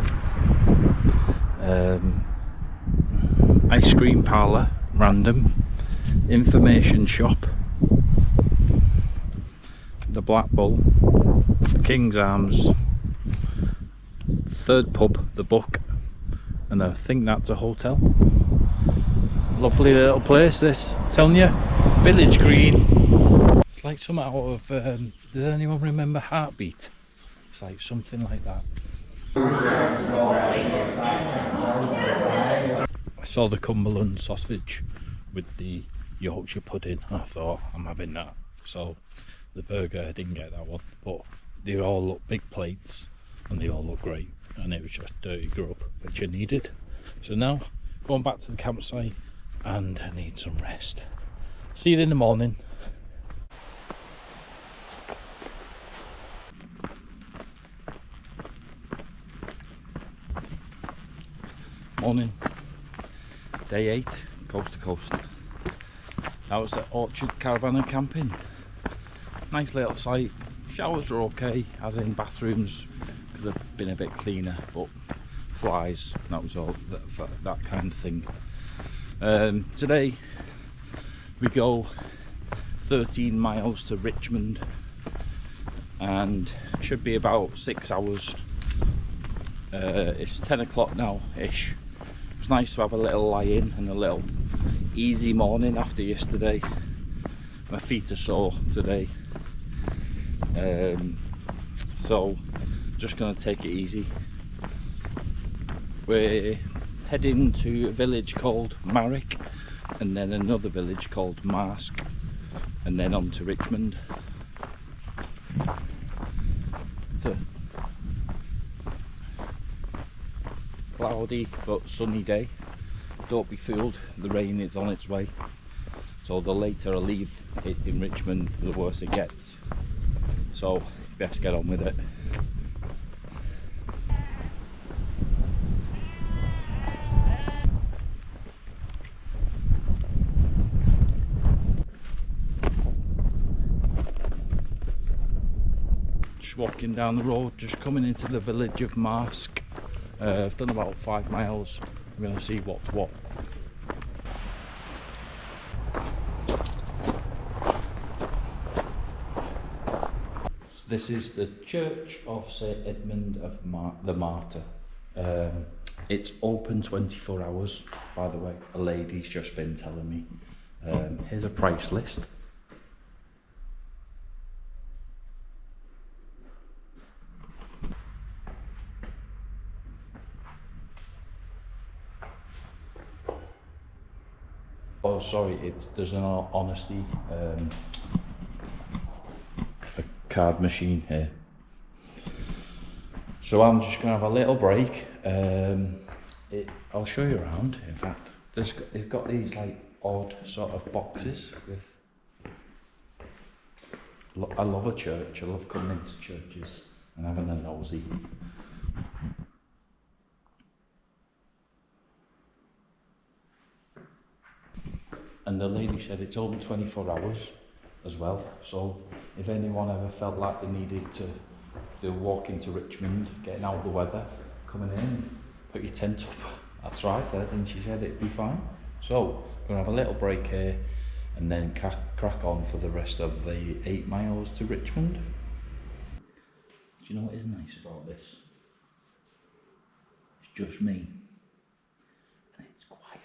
ice cream parlour, random, information shop, the Black Bull, King's Arms, third pub, the Buck, and I think that's a hotel. Lovely little place this, I'm telling you. Village green. It's like something out of, does anyone remember Heartbeat? It's like something like that. I saw the Cumberland sausage with the Yorkshire pudding. I thought, I'm having that. So the burger, I didn't get that one, but they all look big plates and they all look great, and it was just dirty grub which I needed. So now going back to the campsite, and I need some rest. See you in the morning. Morning. Day 8, coast to coast. That was the Orchard Caravan and Camping. Nice little site. Showers are okay, as in bathrooms could have been a bit cleaner, but flies, that was all, that kind of thing. Today we go 13 miles to Richmond, and should be about 6 hours. It's 10 o'clock now ish. It's nice to have a little lie in and a little easy morning after yesterday. My feet are sore today, so just gonna take it easy. We're heading to a village called Marrick, and then another village called Marske, and then on to Richmond. It's a cloudy but sunny day. Don't be fooled, the rain is on its way. So the later I leave it in Richmond, the worse it gets. So best get on with it. Just walking down the road, just coming into the village of Marske. I've done about 5 miles. I'm going to see what's what. This is the Church of St Edmund of the Martyr. It's open 24 hours, by the way. A lady's just been telling me. Here's a price list. Oh, sorry, there's an honesty. Card machine here. So I'm just gonna have a little break. I'll show you around. In fact, they've got these like odd sort of boxes with. I love a church. I love coming into churches and having a nosy. And the lady said it's open 24 hours as well, so if anyone ever felt like they needed to do a walk into Richmond, getting out of the weather, coming in, put your tent up, that's right, and she said it'd be fine. So, gonna have a little break here and then crack on for the rest of the 8 miles to Richmond. Do you know what is nice about this? It's just me. And it's quiet.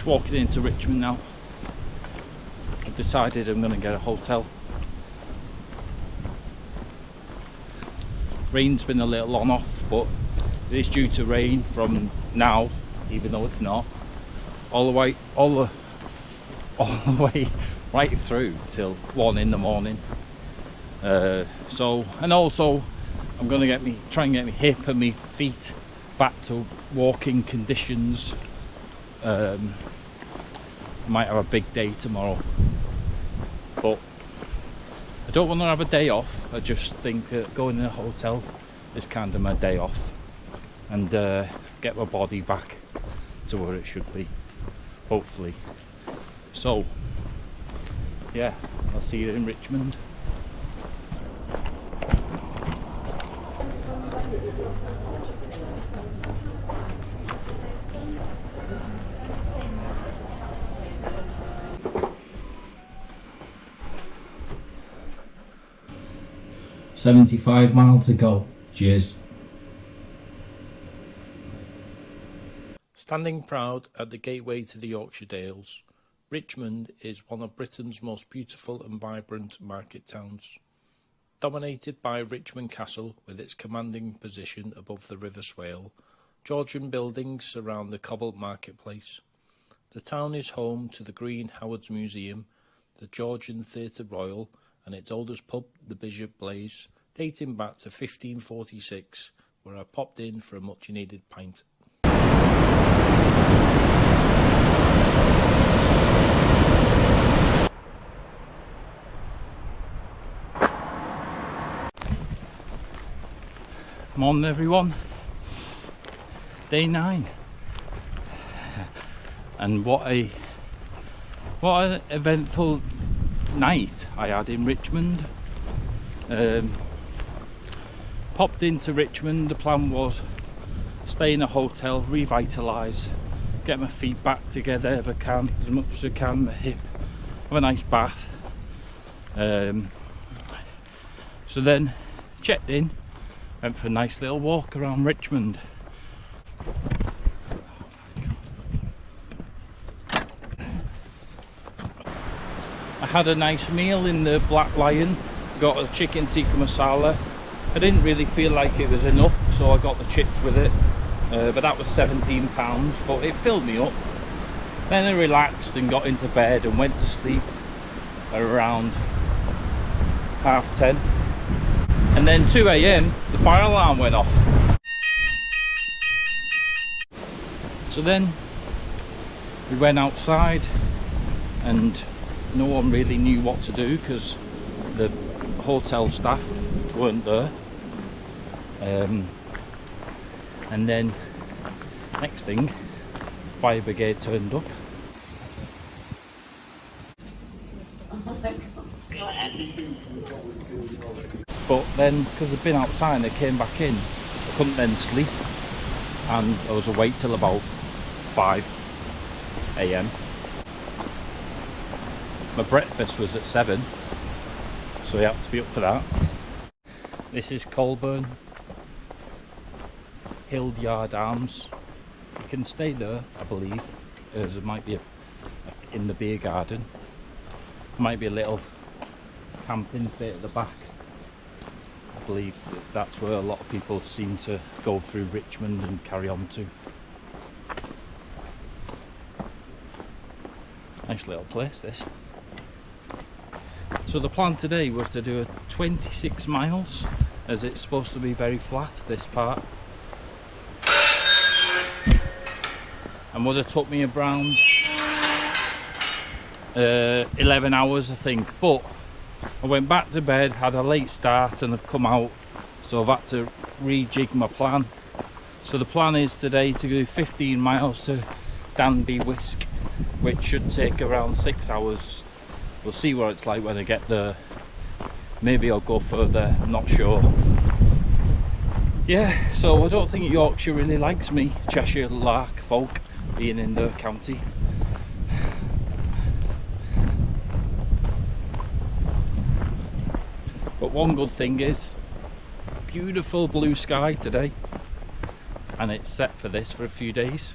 Walking into Richmond now. I've decided I'm going to get a hotel. Rain's been a little on off, but it is due to rain from now, even though it's not, all the way right through till 1 in the morning. So, and also I'm going to try and get my hip and my feet back to walking conditions. I might have a big day tomorrow, but I don't want to have a day off. I just think that going in a hotel is kind of my day off, and get my body back to where it should be, hopefully. So yeah, I'll see you in Richmond. $75 miles to go. Cheers. Standing proud at the gateway to the Yorkshire Dales, Richmond is one of Britain's most beautiful and vibrant market towns. Dominated by Richmond Castle with its commanding position above the River Swale, Georgian buildings surround the cobbled marketplace. The town is home to the Green Howard's Museum, the Georgian Theatre Royal, and its oldest pub, the Bishop Blaze, dating back to 1546, where I popped in for a much needed pint. Morning everyone. Day 9. And what an eventful night I had in Richmond. Popped into Richmond. The plan was stay in a hotel, revitalise, get my feet back together if I can, as much as I can, my hip, have a nice bath. So then checked in, went for a nice little walk around Richmond. I had a nice meal in the Black Lion, got a chicken tikka masala. I didn't really feel like it was enough, so I got the chips with it, but that was £17, but it filled me up. Then I relaxed and got into bed and went to sleep around 10:30, and then 2 AM the fire alarm went off. So then we went outside and no one really knew what to do because the hotel staff weren't there. And then next thing, fire brigade turned up. But then, because I'd been outside and I came back in, I couldn't then sleep, and I was awake till about 5 AM. My breakfast was at 7, so I had to be up for that. This is Colburn Hildyard Arms. You can stay there, I believe. There might be in the beer garden. There might be a little camping bit at the back. I believe that's where a lot of people seem to go through Richmond and carry on to. Nice little place, this. So the plan today was to do a 26 miles, as it's supposed to be very flat, this part. And would have took me around 11 hours, I think, but I went back to bed, had a late start, and I've come out, so I've had to rejig my plan. So the plan is today to do 15 miles to Danby, Wiske, which should take around 6 hours. We'll see what it's like when I get there. Maybe I'll go further, I'm not sure. Yeah, so I don't think Yorkshire really likes me, Cheshire Lark folk, being in their county. But one good thing is, beautiful blue sky today, and it's set for this for a few days.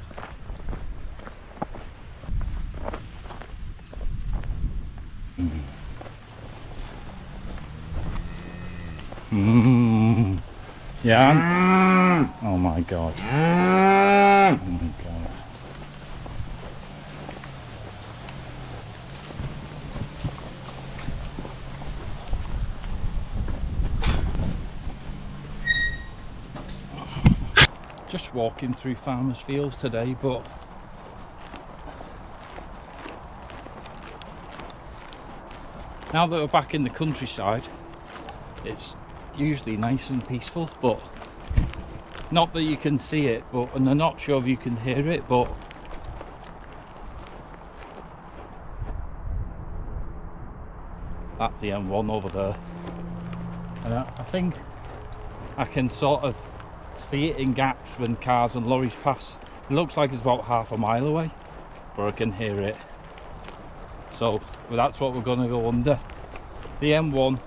Yeah. Oh my god. Oh my god. Just walking through farmers' fields today, but now that we're back in the countryside, it's usually nice and peaceful, but not that you can see it, but, and I'm not sure if you can hear it, but that's the M1 over there, and I think I can sort of see it in gaps when cars and lorries pass. It looks like it's about half a mile away, but I can hear it. So well, that's what we're going to go under, the M1.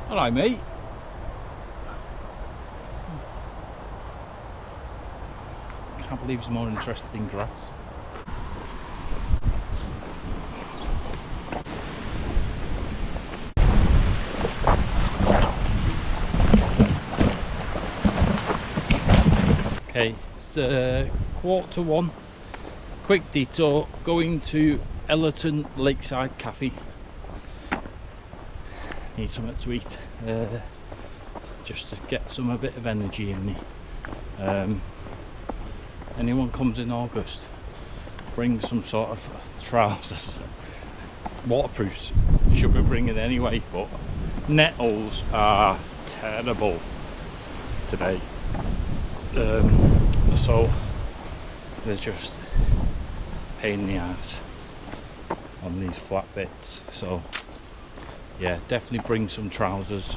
Alright mate. Can't believe it's more interesting than grass. It's 1:15. Quick detour going to Ellerton Lakeside Cafe. Need something to eat, just to get a bit of energy in me. Anyone comes in August, bring some sort of trousers. Waterproofs should be bringing anyway, but nettles are terrible today, so they're just a pain in the ass on these flat bits. So yeah, definitely bring some trousers.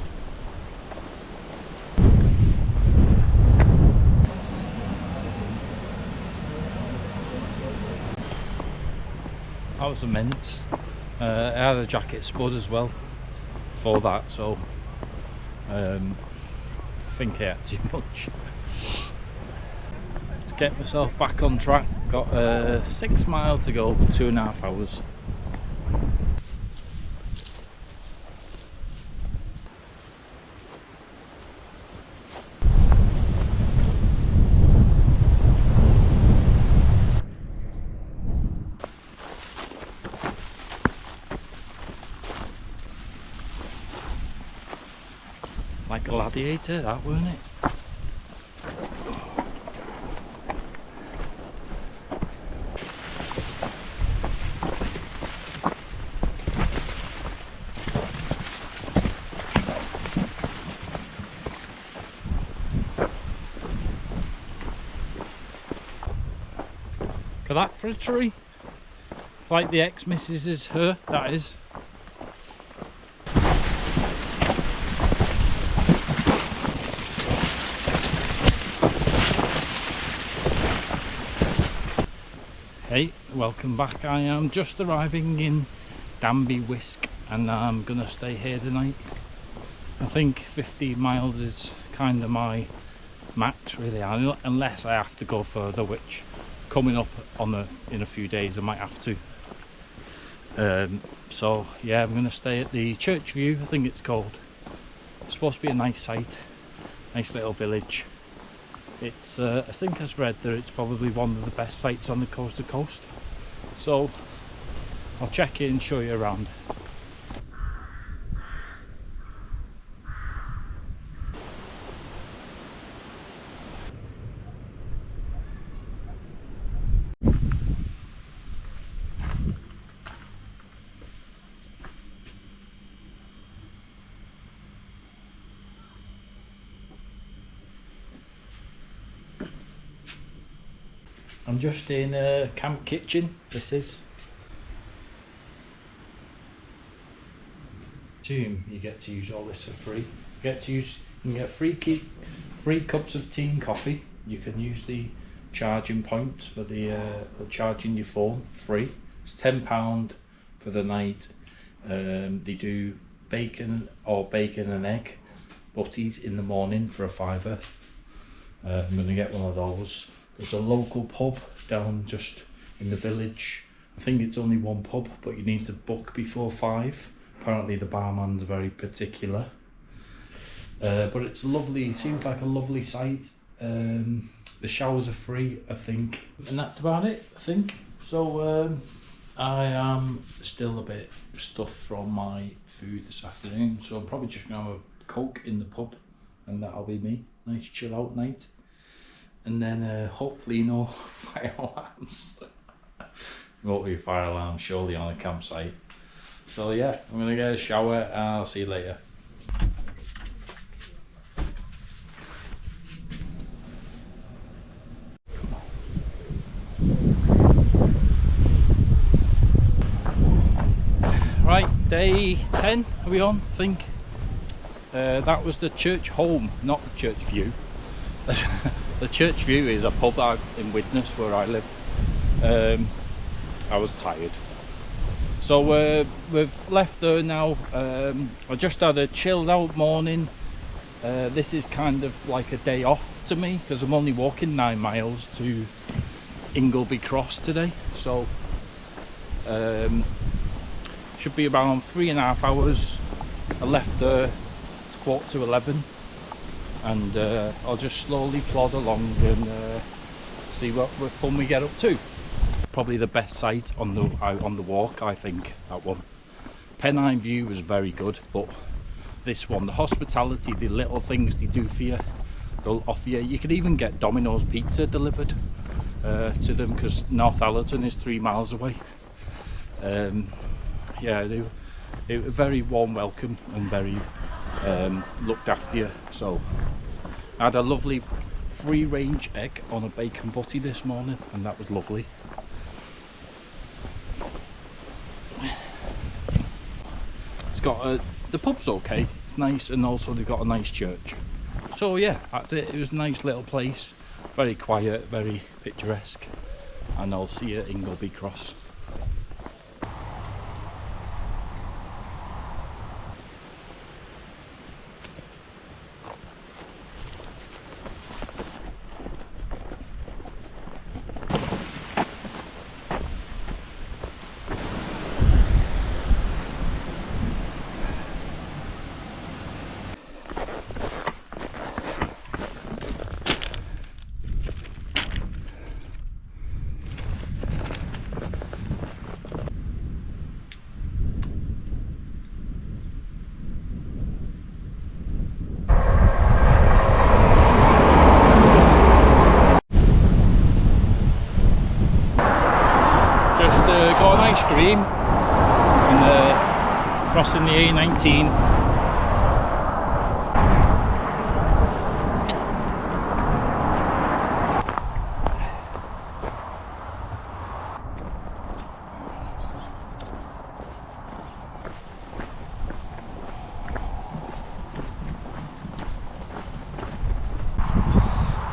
That was immense. I had a jacket spud as well for that, so I think I had too much. To get myself back on track, got 6 miles to go, 2.5 hours. Like Gladiator, that, weren't it? Look at that for a tree. Like the ex-missus is her, that is. Hey, welcome back. I am just arriving in Danby, Wiske, and I'm gonna stay here tonight. I think 15 miles is kind of my max, really, unless I have to go further, which coming up on in a few days I might have to. So yeah, I'm gonna stay at the Church View, I think it's called. It's supposed to be a nice site, nice little village. It's I think I've read that it's probably one of the best sites on the coast to coast, so I'll check in and show you around. I'm just in a camp kitchen. This is. You get to use all this for free. You can get free cups of tea and coffee. You can use the charging points for the charging your phone free. It's £10 for the night. They do bacon and egg butties in the morning for a £5. I'm gonna get one of those. There's a local pub down just in the village. I think it's only one pub, but you need to book before 5. Apparently the barman's very particular. But it's lovely, it seems like a lovely site. The showers are free, I think. And that's about it, I think. So I am still a bit stuffed from my food this afternoon, so I'm probably just gonna have a Coke in the pub, and that'll be me. Nice chill out night. And then hopefully no fire alarms. Won't be a fire alarm surely on a campsite. So yeah, I'm gonna get a shower and I'll see you later. Right, day 10 are we on, I think. That was the church home, not the church view. The Church View is a pub out in Widnes where I live. I was tired, so we've left there now. I just had a chilled out morning. This is kind of like a day off to me because I'm only walking 9 miles to Ingleby Cross today, so should be around 3.5 hours. I left there at 11:15. And I'll just slowly plod along and see what fun we get up to. Probably the best sight on the walk, I think, that one. Pennine View was very good, but this one, the hospitality, the little things they do for you, they'll offer you. You could even get Domino's pizza delivered to them, because North Allerton is 3 miles away. Yeah, they were very warm welcome and very looked after you. So I had a lovely free range egg on a bacon butty this morning, and that was lovely. It's got the pub's okay, it's nice, and also they've got a nice church. So yeah, that's it. It was a nice little place, very quiet, very picturesque, and I'll see you at Ingleby Cross. Got an ice cream and crossing the A19.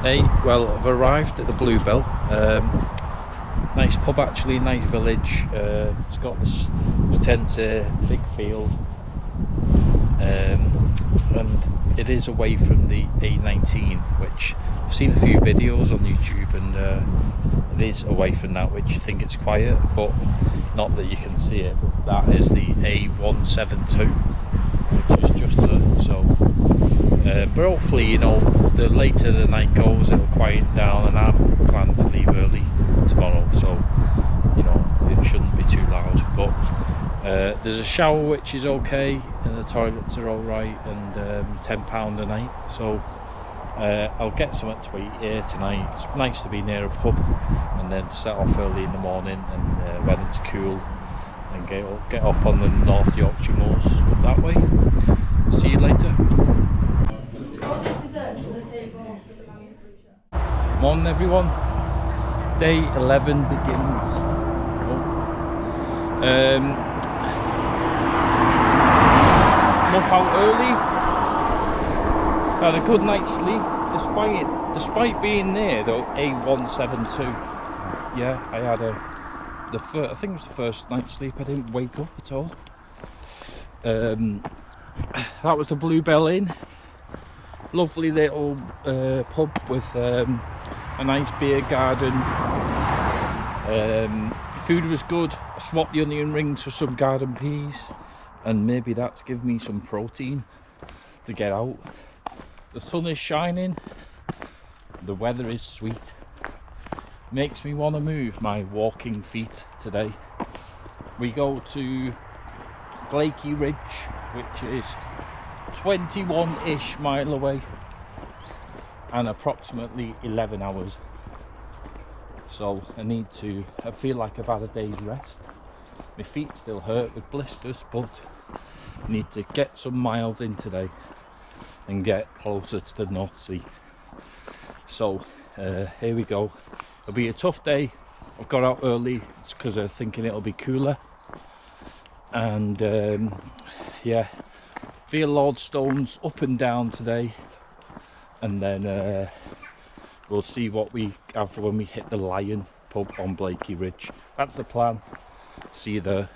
Hey, well, I've arrived at the Bluebell. Nice pub actually, nice village. It's got this tent, big field, and it is away from the A19, which I've seen a few videos on YouTube, and it is away from that, which you think it's quiet, but not that you can see it. That is the A172, which is just there. So but hopefully, you know, the later the night goes, it'll quiet down, and I'm planning to leave early tomorrow, so you know it shouldn't be too loud. But there's a shower which is okay, and the toilets are alright, and £10 a night. So I'll get something to eat here tonight. It's nice to be near a pub, and then set off early in the morning, and when it's cool, and get up on the North Yorkshire moors that way. See you later. Morning everyone. Day 11 begins. I'm up out early. Had a good night's sleep, despite being near the A172. Yeah, I had I think it was the first night's sleep. I didn't wake up at all. That was the Bluebell Inn. Lovely little pub with a nice beer garden. Food was good. I swapped the onion rings for some garden peas, and maybe that's given me some protein to get out. The sun is shining, the weather is sweet. Makes me want to move my walking feet today. We go to Blakey Ridge, which is 21-ish mile away, and approximately 11 hours. So I feel like I've had a day's rest. My feet still hurt with blisters, but I need to get some miles in today and get closer to the North Sea. So here we go. It'll be a tough day. I've got out early because I'm thinking it'll be cooler, and yeah, feel Lordstones up and down today, and then we'll see what we have when we hit the Lion pub on Blakey Ridge. That's the plan. See you there.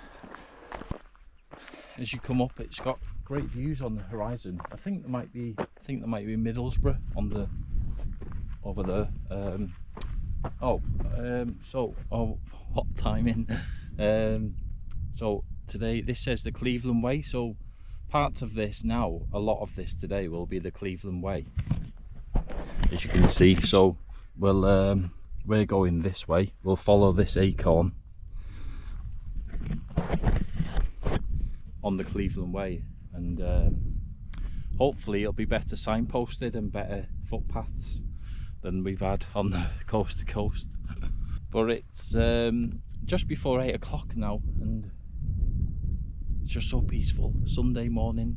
As you come up, it's got great views on the horizon. I think there might be Middlesbrough on the over there. What timing? So today this says the Cleveland Way, so parts of this now, a lot of this today will be the Cleveland Way, as you can see. So we'll we're going this way. We'll follow this acorn on the Cleveland Way, and hopefully it'll be better signposted and better footpaths than we've had on the coast to coast. But it's just before 8 o'clock now, and it's just so peaceful. Sunday morning,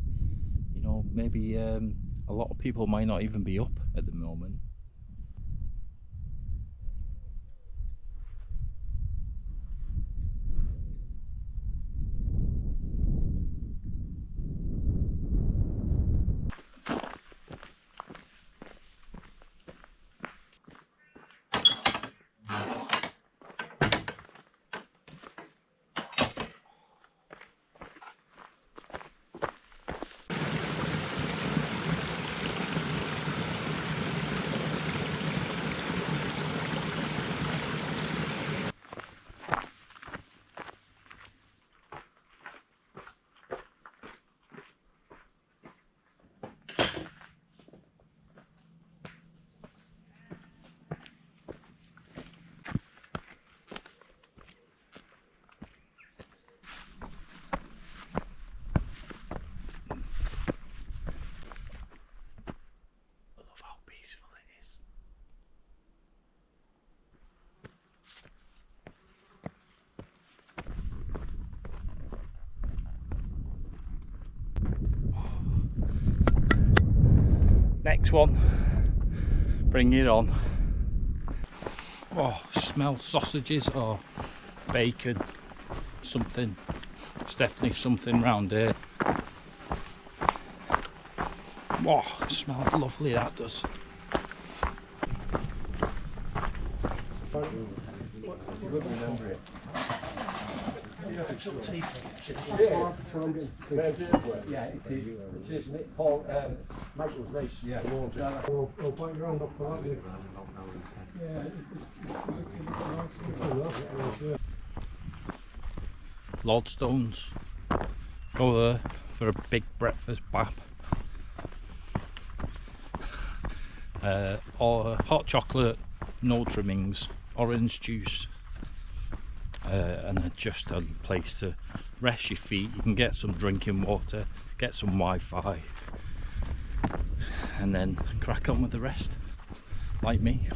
you know, maybe a lot of people might not even be up at the moment. Next one, bring it on. Oh, smell sausages or bacon, something. It's definitely something round here. Oh, it smells lovely, that does. Yeah, it is. Paul, Michael's nice. Yeah. I'll point you around off for that. Yeah. Lordstones. Go there for a big breakfast bap. Or hot chocolate, no trimmings, orange juice, and just a place to rest your feet. You can get some drinking water, get some Wi-Fi, and then crack on with the rest, like me.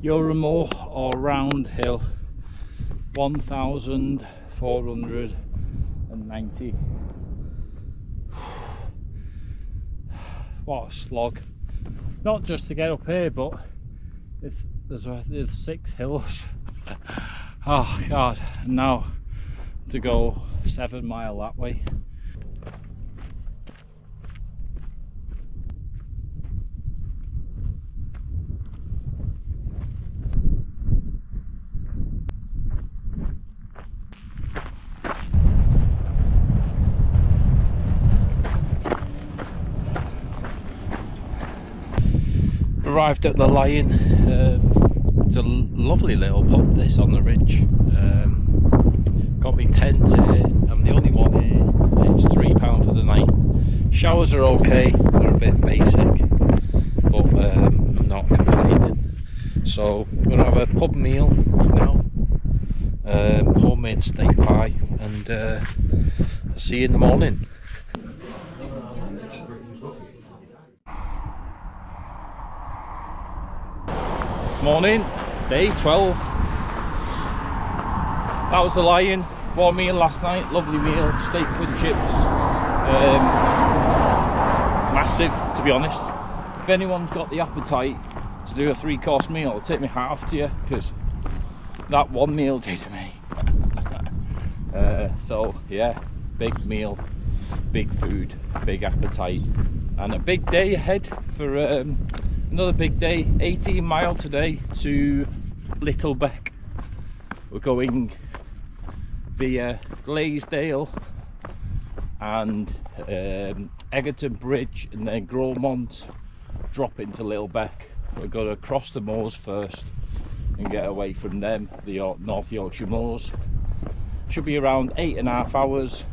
Euromore or round hill, 1,490. What a slog! Not just to get up here, but there's 6 hills. Oh God! And now to go 7 mile that way. Arrived at the Lion. It's a lovely little pub, this, on the ridge. Got me tent here. I'm the only one here. It's £3 for the night. Showers are okay, they're a bit basic, but I'm not complaining. So we're gonna have a pub meal now, homemade steak pie, and I'll see you in the morning. Morning, day 12. That was the Lion. Warm meal last night, lovely meal, steak and chips. Massive, to be honest. If anyone's got the appetite to do a 3-course meal, I'll take my hat off to you, because that one meal did me. So yeah, big meal, big food, big appetite, and a big day ahead for another big day. 18 mile today to Littlebeck. We're going via Glaisdale and Egerton Bridge, and then Gromont, drop into Littlebeck. We're going to cross the moors first and get away from them, the North Yorkshire moors. Should be around 8.5 hours,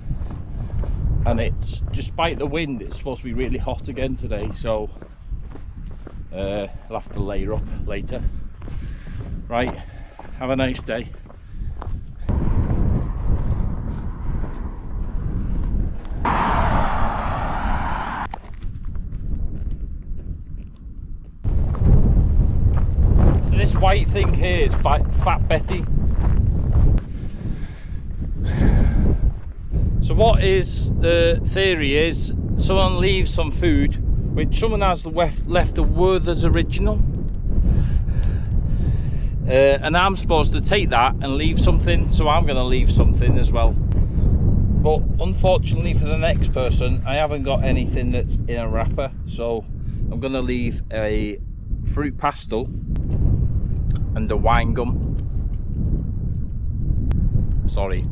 and it's, despite the wind, it's supposed to be really hot again today, so I'll have to layer up later. Right, have a nice day. So this white thing here is Fat Betty. So what is the theory is, someone leaves some food, which someone has left a Werther's original, and I'm supposed to take that and leave something, so I'm going to leave something as well. But unfortunately for the next person, I haven't got anything that's in a wrapper, so I'm going to leave a fruit pastel and a wine gum. Sorry.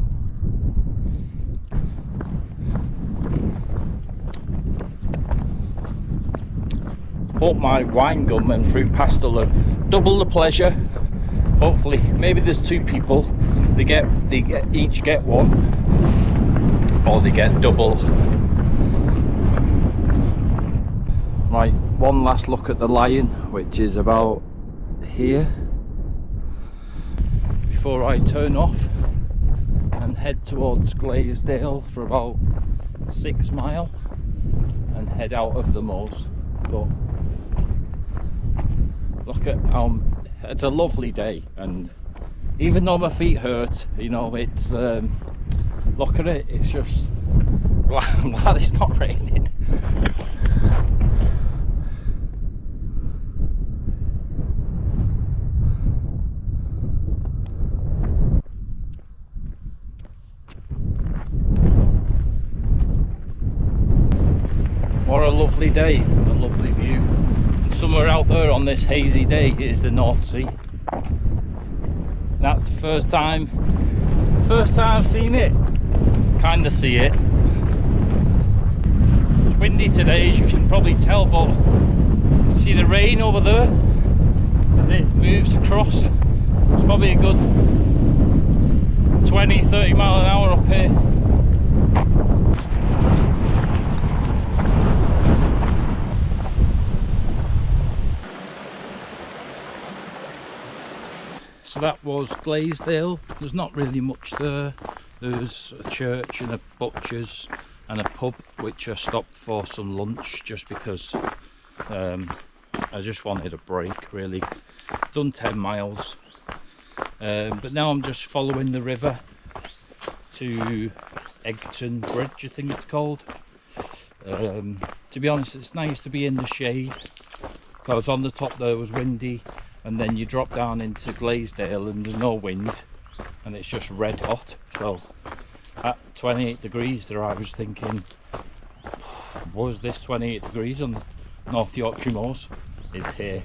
Hope my wine gum and fruit pastel are double the pleasure. Hopefully, maybe there's 2 people. They each get one, or they get double. Right, one last look at the Lion, which is about here, before I turn off and head towards Glaisdale for about 6 mile and head out of the moors. But look at it's a lovely day, and even though my feet hurt, you know, it's look at it, it's just, I'm glad it's not raining. What a lovely day, a lovely view. And somewhere out there on this hazy day is the North Sea. That's the first time I've seen it. Kinda see it. It's windy today, as you can probably tell, but you see the rain over there as it moves across. It's probably a good 20-30 mile an hour up here. So that was Glaisdale. There's not really much there. There's a church and a butcher's and a pub, which I stopped for some lunch just because I just wanted a break, really. Done 10 miles, but now I'm just following the river to Egerton Bridge, I think it's called. To be honest, it's nice to be in the shade, because on the top there was windy, and then you drop down into Glaisdale and there's no wind, and it's just red hot. So at 28 degrees there, I was thinking, was this 28 degrees on the North Yorkshire moors? Is here.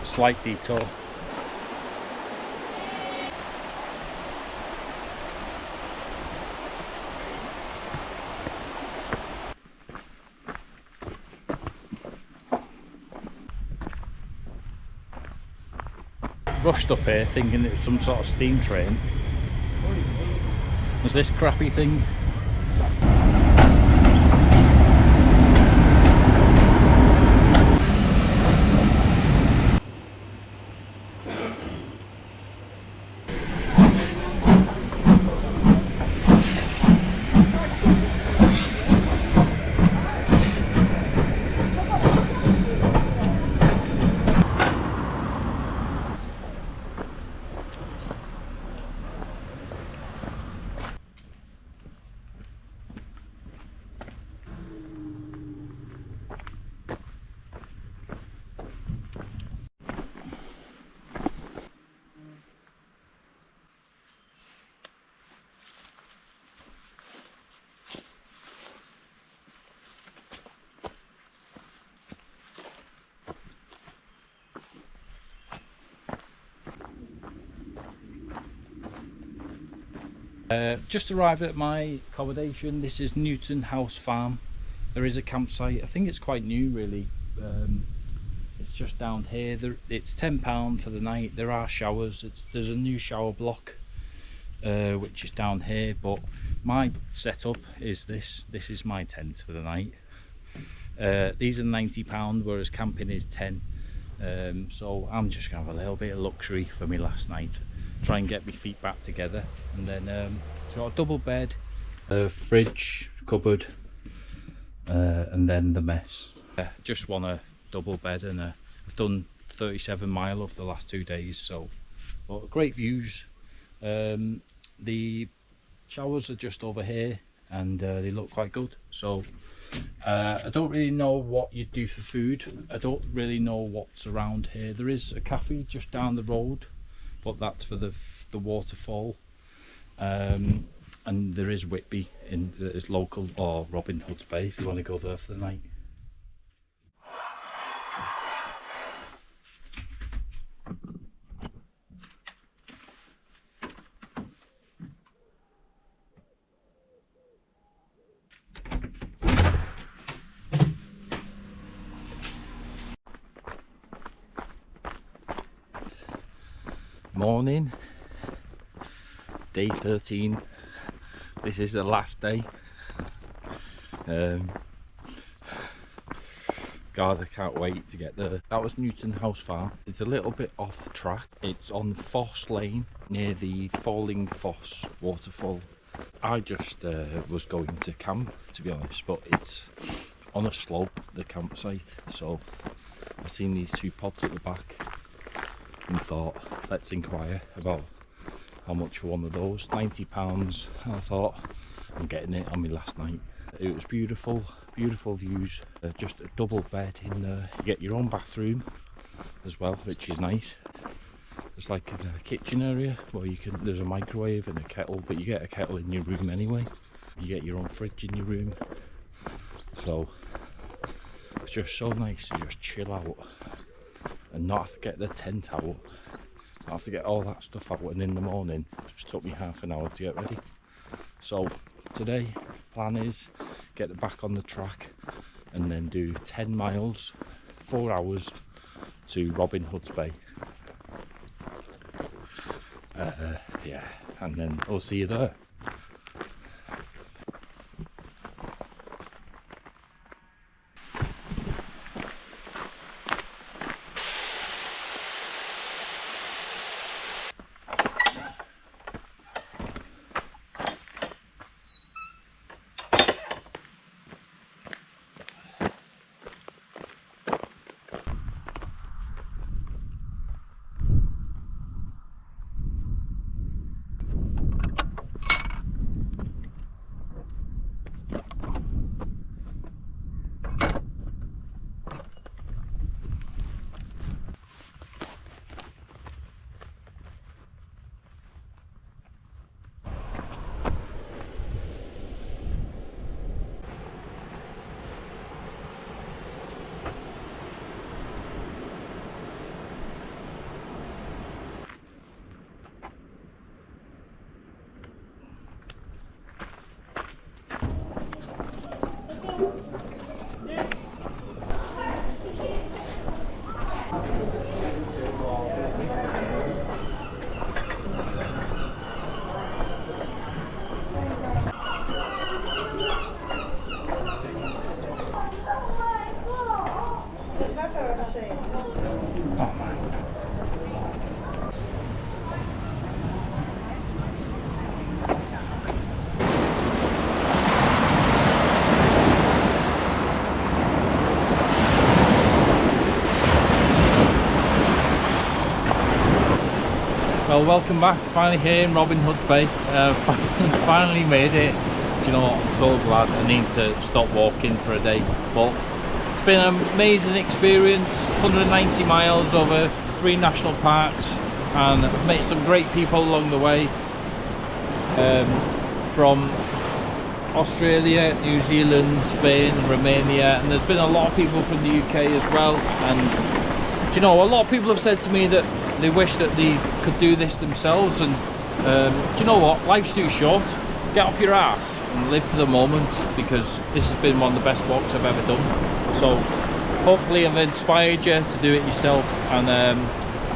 Slight detour. Rushed up here thinking it was some sort of steam train. There's this crappy thing. Just arrived at my accommodation. This is Newton House Farm. There is a campsite. I think it's quite new really. It's just down here. It's £10 for the night. There are showers. There's a new shower block which is down here, but my setup is this. This is my tent for the night. These are £90, whereas camping is 10. So I'm just gonna have a little bit of luxury for me last night. Try and get my feet back together, and then so got a double bed, a fridge, cupboard, and then the mess. Just want a double bed, and I've done 37 mile over the last 2 days, so but great views. The showers are just over here, and they look quite good. So I don't really know what you do for food. I don't really know what's around here. There is a cafe just down the road, but that's for the waterfall, and there is Whitby in is local, or Robin Hood's Bay if you want to go there for the night. Morning, day 13. This is the last day. God, I can't wait to get there. That was Newton House Farm. It's a little bit off track. It's on Foss Lane near the Falling Foss waterfall. I just was going to camp, to be honest, but it's on a slope, the campsite, so I've seen these two pods at the back and thought, let's inquire about how much for one of those. £90. And I thought, I'm getting it on me last night. It was beautiful, beautiful views. Just a double bed in there. You get your own bathroom as well, which is nice. There's like a kitchen area where you can, there's a microwave and a kettle, but you get a kettle in your room anyway. You get your own fridge in your room, so it's just so nice to just chill out and not have to get the tent out, not have to get all that stuff out. And in the morning it just took me half an hour to get ready. So today plan is get back on the track and then do 10 miles, 4 hours to Robin Hood's Bay. Yeah, and then I'll see you there. Oh my. Well, welcome back. Finally here in Robin Hood's Bay. Finally made it. Do you know what? I'm so glad. I need to stop walking for a day. But it's been an amazing experience. 190 miles over 3 national parks, and I've met some great people along the way. From Australia, New Zealand, Spain, Romania, and there's been a lot of people from the UK as well. And do you know, a lot of people have said to me that they wish that they could do this themselves, and do you know what, life's too short. Get off your ass and live for the moment, because this has been one of the best walks I've ever done. So hopefully I've inspired you to do it yourself, and I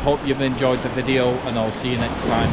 hope you've enjoyed the video, and I'll see you next time.